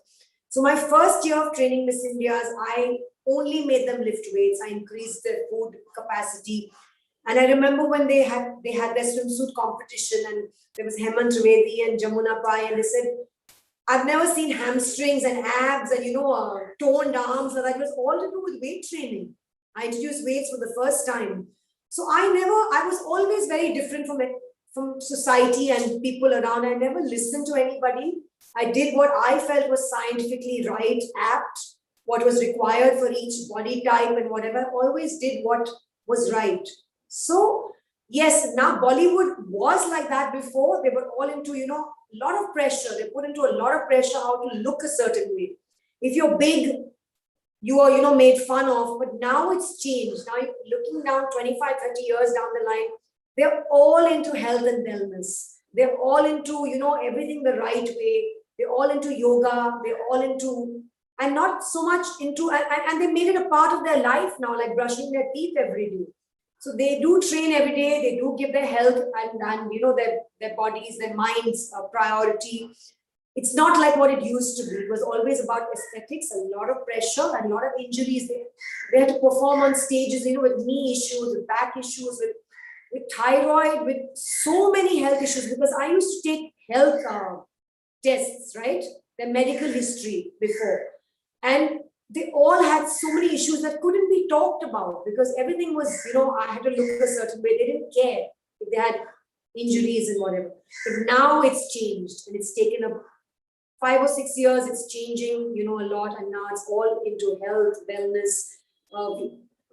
So my first year of training Miss Indias, I only made them lift weights. I increased their food capacity. And I remember when they had their swimsuit competition, and there was Hemant Trivedi and Jamuna Pai, and they said, I've never seen hamstrings and abs and, toned arms. And that was all to do with weight training. I introduced weights for the first time. So I was always very different from society and people around. I never listened to anybody. I did what I felt was scientifically right, apt, what was required for each body type and whatever. I always did what was right. So yes, now Bollywood was like that before. They were all into, a lot of pressure. They put into a lot of pressure how to look a certain way. If you're big, you are, made fun of, but now it's changed. Now looking down 25, 30 years down the line, they're all into health and wellness. They're all into, everything the right way. They're all into yoga. They're all into, and not so much into, and they made it a part of their life now, like brushing their teeth every day. So they do train every day. They do give their health and their bodies, their minds a priority. It's not like what it used to be. It was always about aesthetics, a lot of pressure and a lot of injuries. They had to perform on stages, with knee issues, with back issues, with thyroid, with so many health issues, because I used to take health tests, right? Their medical history before. And they all had so many issues that couldn't be talked about, because everything was, I had to look a certain way. They didn't care if they had injuries and whatever. But now it's changed, and it's taken 5 or 6 years. It's changing, a lot. And now it's all into health, wellness,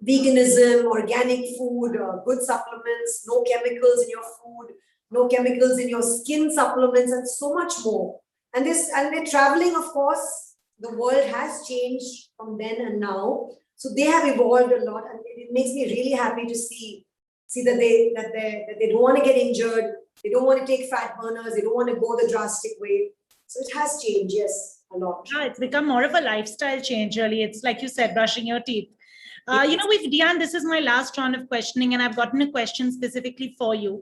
veganism, organic food, good supplements, no chemicals in your food, no chemicals in your skin supplements, and so much more. And they're traveling, of course. The world has changed from then and now. So they have evolved a lot, and it makes me really happy to see that they don't want to get injured, they don't want to take fat burners, they don't want to go the drastic way. So it has changed, yes, a lot. Yeah, it's become more of a lifestyle change, really. It's like you said, brushing your teeth. With Dian, this is my last round of questioning, and I've gotten a question specifically for you,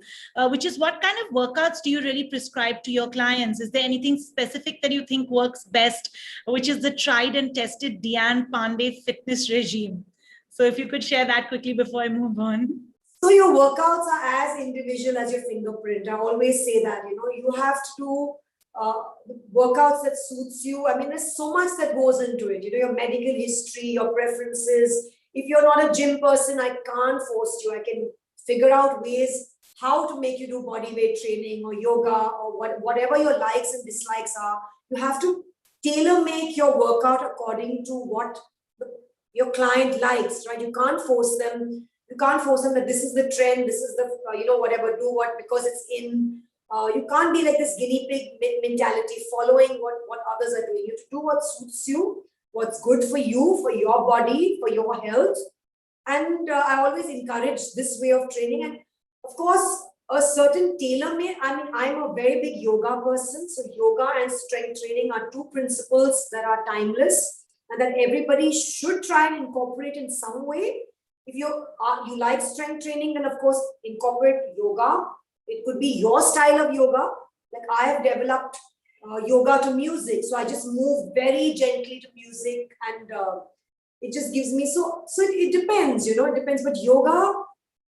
which is what kind of workouts do you really prescribe to your clients? Is there anything specific that you think works best, which is the tried and tested Dian Pandey fitness regime? So if you could share that quickly before I move on. So your workouts are as individual as your fingerprint. I always say that, you have to do workouts that suits you. I mean, there's so much that goes into it, your medical history, your preferences. If you're not a gym person, I can't force you. I can figure out ways how to make you do body weight training or yoga or whatever your likes and dislikes are. You have to tailor make your workout according to what your client likes, right? You can't force them. You can't force them that this is the trend, this is the, whatever, do what, because it's in. You can't be like this guinea pig mentality, following what others are doing. You have to do what suits you, what's good for you, for your body, for your health. And I always encourage this way of training. And of course, a certain tailor-made, I'm a very big yoga person. So yoga and strength training are two principles that are timeless and that everybody should try and incorporate in some way. If you like strength training, then of course incorporate yoga. It could be your style of yoga. Like I have developed yoga to music, so I just move very gently to music, and it just gives me so it depends, it depends. But yoga,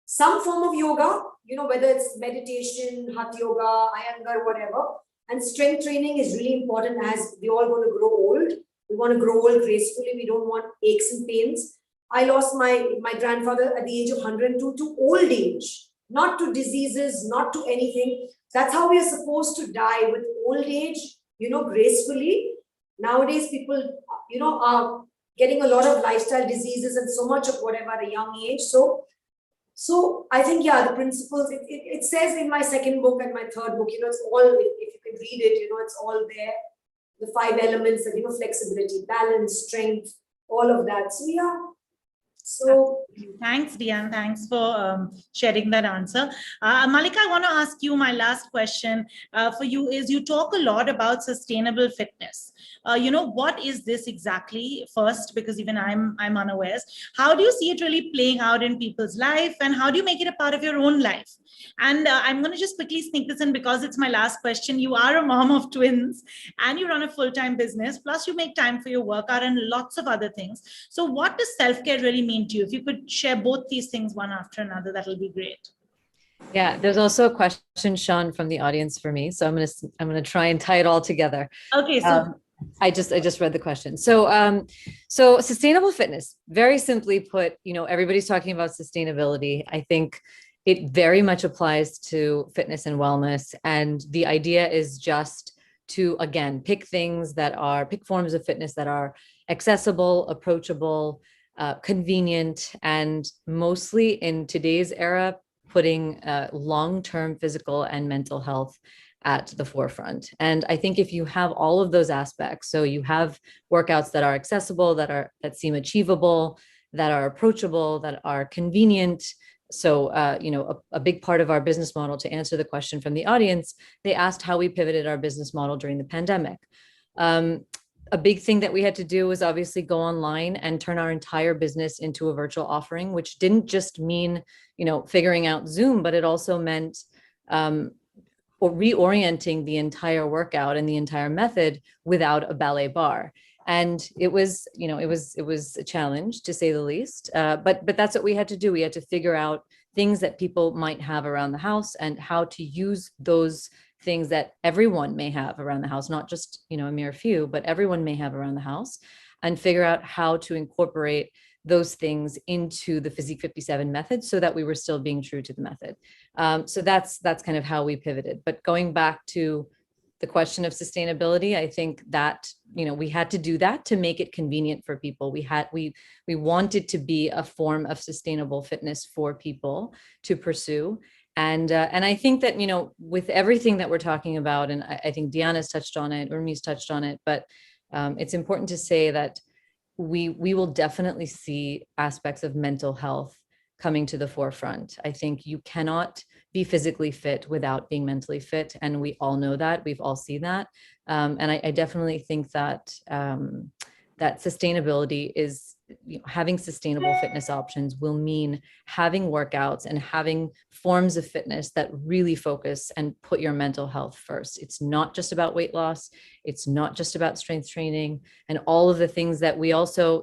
some form of yoga, whether it's meditation, hatha yoga, iyengar, whatever, and strength training is really important as we're all going to grow old. We want to grow old gracefully. We don't want aches and pains. I lost my grandfather at the age of 102 to old age, not to diseases, not to anything. That's how we are supposed to die, with old age, gracefully. Nowadays, people, are getting a lot of lifestyle diseases and so much of whatever at a young age. So I think, the principles, it says in my second book and my third book, it's all, if you can read it, it's all there. The 5 elements, and, flexibility, balance, strength, all of that. So thanks, Dian. Thanks for sharing that answer. Malika, I want to ask you, my last question for you is, you talk a lot about sustainable fitness. What is this exactly first? Because even I'm unaware. How do you see it really playing out in people's life, and how do you make it a part of your own life? And I'm going to just quickly sneak this in because it's my last question. You are a mom of twins and you run a full-time business, plus you make time for your workout and lots of other things. So what does self-care really mean to you? If you could share both these things one after another, that will be great. Yeah, there's also a question, Sean, from the audience for me. So I'm going to try and tie it all together. Okay, so I just read the question. So sustainable fitness, very simply put, everybody's talking about sustainability. I think it very much applies to fitness and wellness. And the idea is just to, again, pick forms of fitness that are accessible, approachable, convenient, and mostly in today's era, putting long-term physical and mental health at the forefront. And I think if you have all of those aspects, so you have workouts that are accessible, that seem achievable, that are approachable, that are convenient. So, a big part of our business model, to answer the question from the audience, they asked how we pivoted our business model during the pandemic. A big thing that we had to do was obviously go online and turn our entire business into a virtual offering, which didn't just mean, figuring out Zoom, but it also meant reorienting the entire workout and the entire method without a ballet bar. And it was a challenge, to say the least. But that's what we had to do. We had to figure out things that people might have around the house and how to use those things that everyone may have around the house, not just, a mere few, but everyone may have around the house, and figure out how to incorporate those things into the Physique 57 method so that we were still being true to the method. So that's kind of how we pivoted. But going back to the question of sustainability, I think that, we had to do that to make it convenient for people. We wanted to be a form of sustainable fitness for people to pursue. And I think that, with everything that we're talking about, and I think Diana's touched on it, Urmi's touched on it, but it's important to say that we will definitely see aspects of mental health coming to the forefront. I think you cannot be physically fit without being mentally fit, and we all know that. We've all seen that, and I definitely think that that sustainability is, having sustainable fitness options will mean having workouts and having forms of fitness that really focus and put your mental health first. It's not just about weight loss. It's not just about strength training and all of the things that we also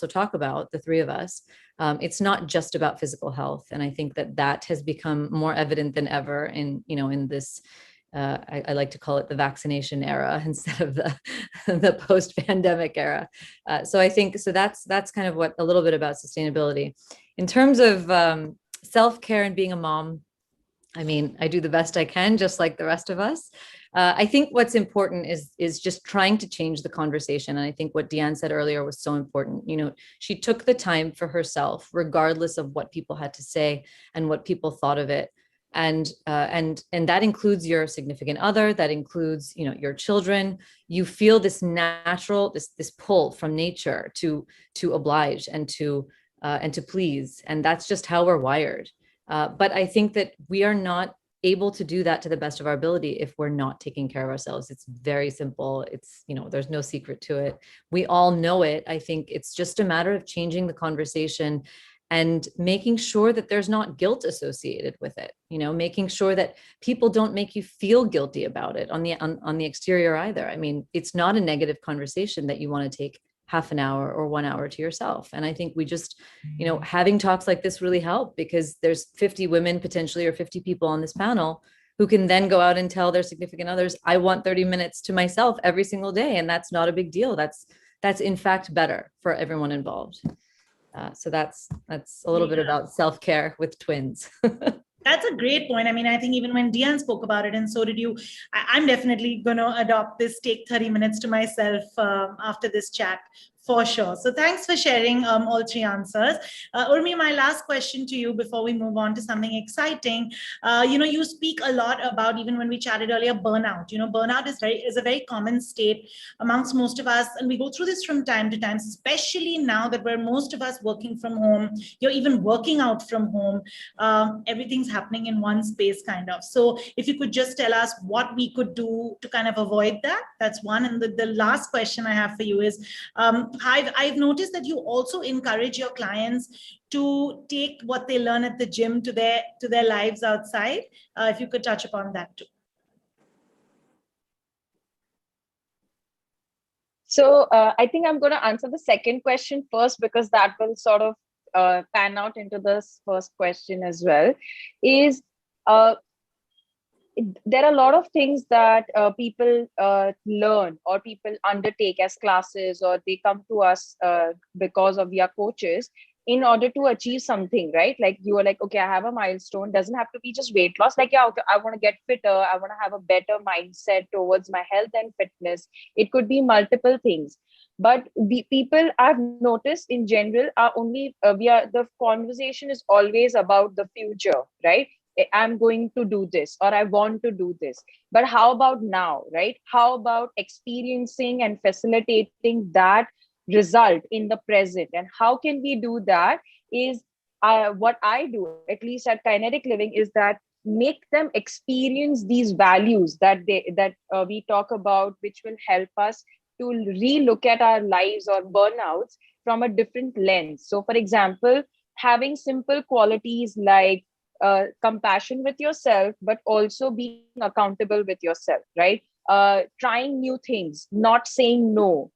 talk about, the three of us. It's not just about physical health. And I think that has become more evident than ever in this, I like to call it the vaccination era instead of the post-pandemic era. So I think that's kind of what a little bit about sustainability. In terms of self-care and being a mom, I mean, I do the best I can, just like the rest of us. I think what's important is just trying to change the conversation. And I think what Deanne said earlier was so important. She took the time for herself, regardless of what people had to say and what people thought of it. And that includes your significant other, that includes, your children. You feel this natural, this pull from nature to oblige and to please. And that's just how we're wired. But I think that we are not able to do that to the best of our ability if we're not taking care of ourselves. It's very simple. It's, there's no secret to it. We all know it. I think it's just a matter of changing the conversation and making sure that there's not guilt associated with it, making sure that people don't make you feel guilty about it on the exterior either. I mean, it's not a negative conversation that you want to take half an hour or 1 hour to yourself. And I think we just, having talks like this really help, because there's 50 women potentially, or 50 people on this panel who can then go out and tell their significant others, I want 30 minutes to myself every single day. And that's not a big deal. That's in fact better for everyone involved. So that's a little bit about self-care with twins. That's a great point. I mean, I think even when Deanne spoke about it, and so did you, I'm definitely going to adopt this, take 30 minutes to myself after this chat, for sure. So thanks for sharing all three answers. Urmi, my last question to you before we move on to something exciting. You speak a lot about, even when we chatted earlier, burnout. Burnout is a very common state amongst most of us. And we go through this from time to time, especially now that we're most of us working from home. You're even working out from home. Everything's happening in one space kind of. So if you could just tell us what we could do to kind of avoid that, that's one. And the last question I have for you is, I've noticed that you also encourage your clients to take what they learn at the gym to their lives outside. If you could touch upon that too. So I think I'm going to answer the second question first, because that will sort of pan out into this first question as well. Is there are a lot of things that people learn or people undertake as classes, or they come to us because of we are coaches in order to achieve something, right? Like you are like, okay, I have a milestone. Doesn't have to be just weight loss. Like, yeah, okay, I want to get fitter. I want to have a better mindset towards my health and fitness. It could be multiple things. But the people I've noticed in general are only, the conversation is always about the future, right? I'm going to do this, or I want to do this. But how about now, right? How about experiencing and facilitating that result in the present? And how can we do that is what I do, at least at Kinetic Living, is that make them experience these values that we talk about, which will help us to relook at our lives or burnouts from a different lens. So for example, having simple qualities like compassion with yourself, but also being accountable with yourself, right? Trying new things, not saying no,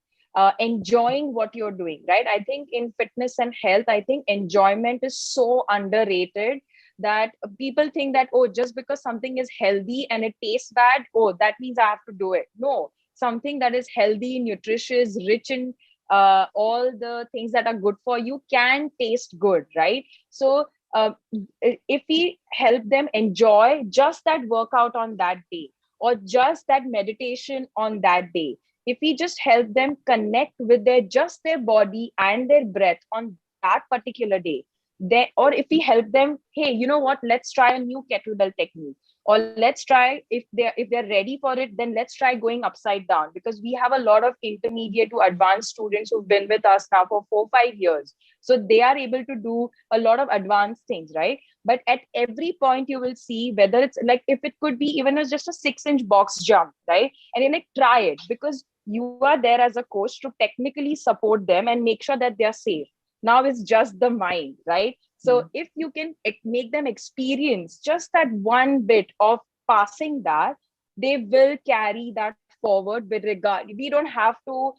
enjoying what you're doing, right? I think in fitness and health, I think enjoyment is so underrated that people think that, oh, just because something is healthy and it tastes bad, oh, that means I have to do it. No, something that is healthy, nutritious, rich in all the things that are good for you can taste good, right? So if we help them enjoy just that workout on that day, or just that meditation on that day, if we just help them connect with their body and their breath on that particular day, or if we help them, hey, you know what, let's try a new kettlebell technique, or let's try, if they're ready for it, then let's try going upside down, because we have a lot of intermediate to advanced students who've been with us now for 4-5 years, so they are able to do a lot of advanced things, right? But at every point you will see, whether it's like, if it could be even as just a 6-inch box jump, right? And you're like, try it, because you are there as a coach to technically support them and make sure that they're safe. Now it's just the mind, right? So if you can make them experience just that one bit of passing that, they will carry that forward with regard. We don't have to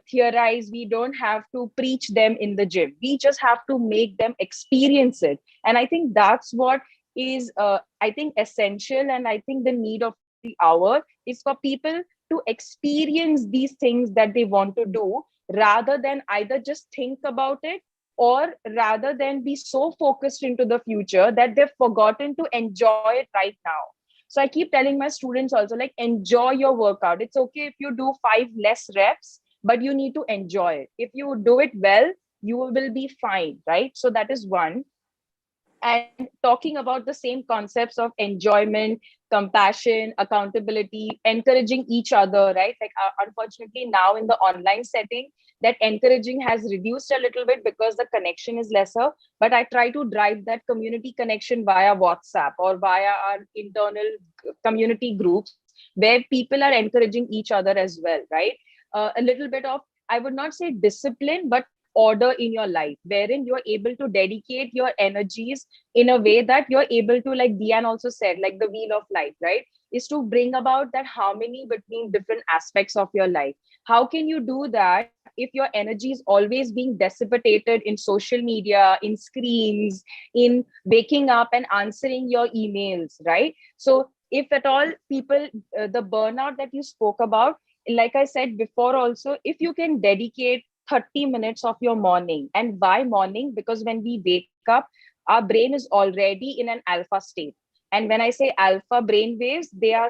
theorize, we don't have to preach them in the gym. We just have to make them experience it. And I think that's what is, I think, essential. And I think the need of the hour is for people to experience these things that they want to do, rather than either just think about it, or rather than be so focused into the future that they've forgotten to enjoy it right now. So I keep telling my students also, like, enjoy your workout. It's okay if you do 5 less reps, but you need to enjoy it. If you do it well, you will be fine, right? So that is one. And talking about the same concepts of enjoyment, compassion, accountability, encouraging each other, right? Like, unfortunately now in the online setting, that encouraging has reduced a little bit because the connection is lesser, but I try to drive that community connection via WhatsApp or via our internal community groups, where people are encouraging each other as well, right? A little bit of, I would not say discipline, but order in your life, wherein you're able to dedicate your energies in a way that you're able to, like Dian also said, like the wheel of life, right? Is to bring about that harmony between different aspects of your life. How can you do that if your energy is always being dissipated in social media, in screens, in waking up and answering your emails, right? So if at all people, the burnout that you spoke about, like I said before also, if you can dedicate 30 minutes of your morning. And why morning? Because when we wake up, our brain is already in an alpha state. And when I say alpha brain waves, they are,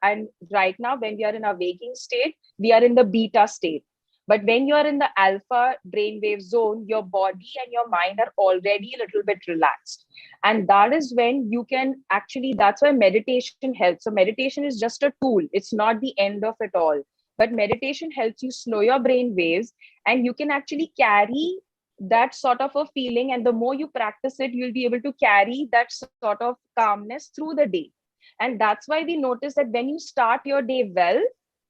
and right now when we are in our waking state, we are in the beta state. But when you are in the alpha brainwave zone, your body and your mind are already a little bit relaxed. And that is when you can actually, that's why meditation helps. So meditation is just a tool. It's not the end of it all. But meditation helps you slow your brain waves, and you can actually carry that sort of a feeling. And the more you practice it, you'll be able to carry that sort of calmness through the day. And that's why we notice that when you start your day well,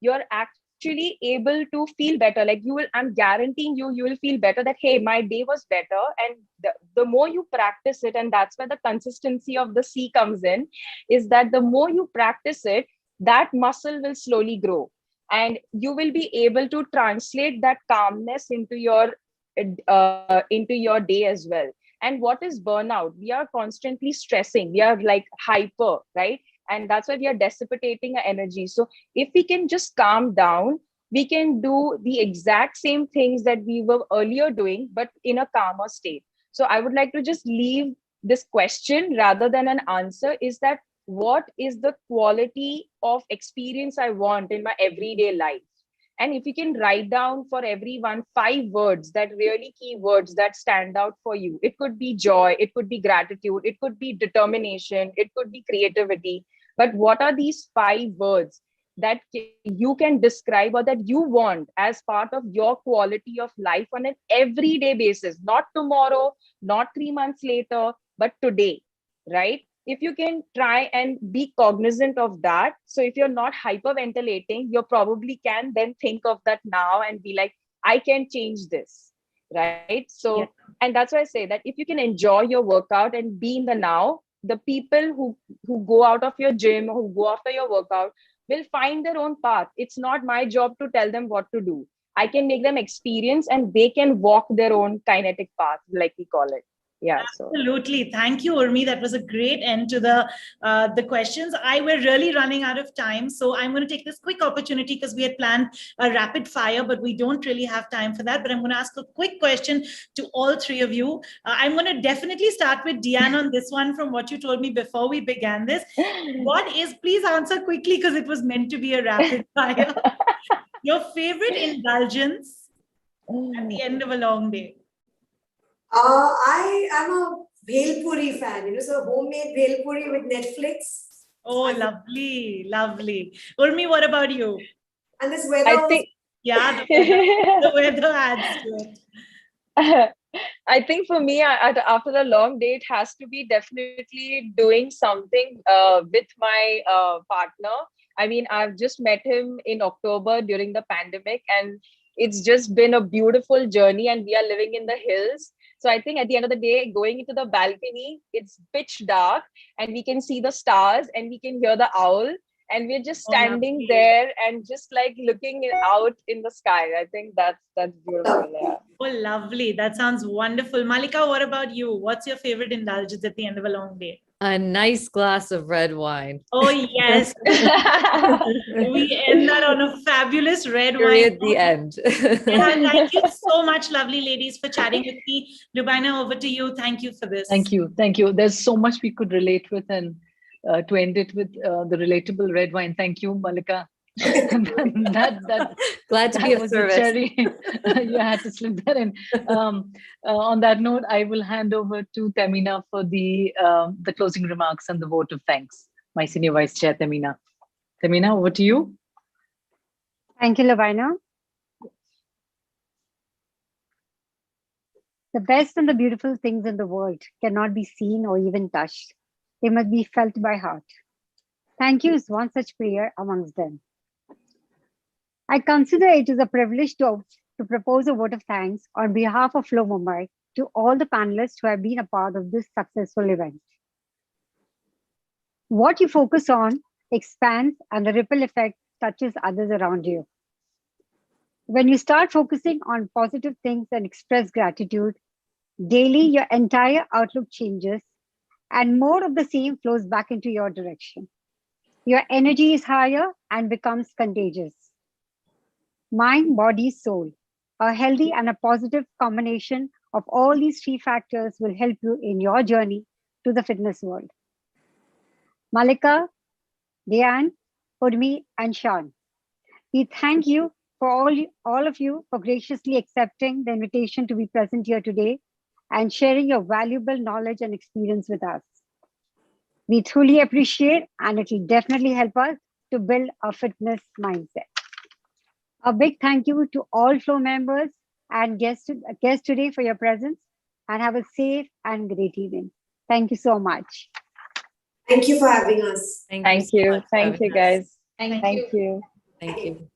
you're actually able to feel better. Like you will, I'm guaranteeing you, you will feel better that, hey, my day was better. And the more you practice it, and that's where the consistency of the C comes in, is that the more you practice it, that muscle will slowly grow. And you will be able to translate that calmness into your day as well. And what is burnout? We are constantly stressing. We are like hyper, right? And that's why we are dissipating our energy. So if we can just calm down, we can do the exact same things that we were earlier doing, but in a calmer state. So I would like to just leave this question rather than an answer, is that what is the quality of experience I want in my everyday life? And if you can write down for everyone 5 words, that really key words that stand out for you. It could be joy, it could be gratitude, it could be determination, it could be creativity. But what are these 5 words that you can describe or that you want as part of your quality of life on an everyday basis? Not tomorrow, not 3 months later, but today, right? If you can try and be cognizant of that. So if you're not hyperventilating, you probably can then think of that now and be like, I can change this, right? So, yeah. And that's why I say that if you can enjoy your workout and be in the now, the people who go out of your gym or who go after your workout will find their own path. It's not my job to tell them what to do. I can make them experience and they can walk their own kinetic path, like we call it. Yeah, absolutely. Thank you, Urmi. That was a great end to the questions. We're really running out of time, so I'm going to take this quick opportunity because we had planned a rapid fire, but we don't really have time for that. But I'm going to ask a quick question to all 3 of you. I'm going to definitely start with Dian on this one from what you told me before we began this. What is, please answer quickly because it was meant to be a rapid fire, your favorite indulgence at the end of a long day? I am a bhel puri fan, so homemade bhel puri with Netflix. Oh, lovely, lovely. Urmi, what about you? And this weather. I think Yeah, the weather adds to it. I think for me, after a long day, it has to be definitely doing something with my partner. I mean, I've just met him in October during the pandemic, and it's just been a beautiful journey. And we are living in the hills. So I think at the end of the day, going into the balcony, it's pitch dark, and we can see the stars, and we can hear the owl. And we're just standing lovely. there and just like looking out in the sky. I think that's beautiful. Yeah. Oh, lovely. That sounds wonderful. Malika, what about you? What's your favorite indulgence at the end of a long day? A nice glass of red wine. Oh, yes. We end that on a fabulous red wine. At the end. Yeah, thank you so much, lovely ladies, for chatting with me. Lubaina, over to you. Thank you for this. Thank you. Thank you. There's so much we could relate with, and to end it with the relatable red wine. Thank you, Malika. that Glad to be of was a service. cherry. You had to slip that in. On that note, I will hand over to Tamina for the closing remarks and the vote of thanks. My senior vice chair, Tamina. Tamina, over to you. Thank you, Lavina. The best and the beautiful things in the world cannot be seen or even touched. They must be felt by heart. Thank you is one such prayer amongst them. I consider it as a privilege to propose a vote of thanks on behalf of Flow Mumbai to all the panelists who have been a part of this successful event. What you focus on expands and the ripple effect touches others around you. When you start focusing on positive things and express gratitude, daily your entire outlook changes and more of the same flows back into your direction. Your energy is higher and becomes contagious. Mind, body, soul. A healthy and a positive combination of all these three factors will help you in your journey to the fitness world. Malika, Diane, Urmi, and Sean, we thank you for all of you for graciously accepting the invitation to be present here today and sharing your valuable knowledge and experience with us. We truly appreciate, and it will definitely help us to build a fitness mindset. A big thank you to all Flow members and guests today for your presence, and have a safe and great evening. Thank you so much. Thank you for having us. Thank you. Thank you, guys. Thank you. Thank you. Thank you.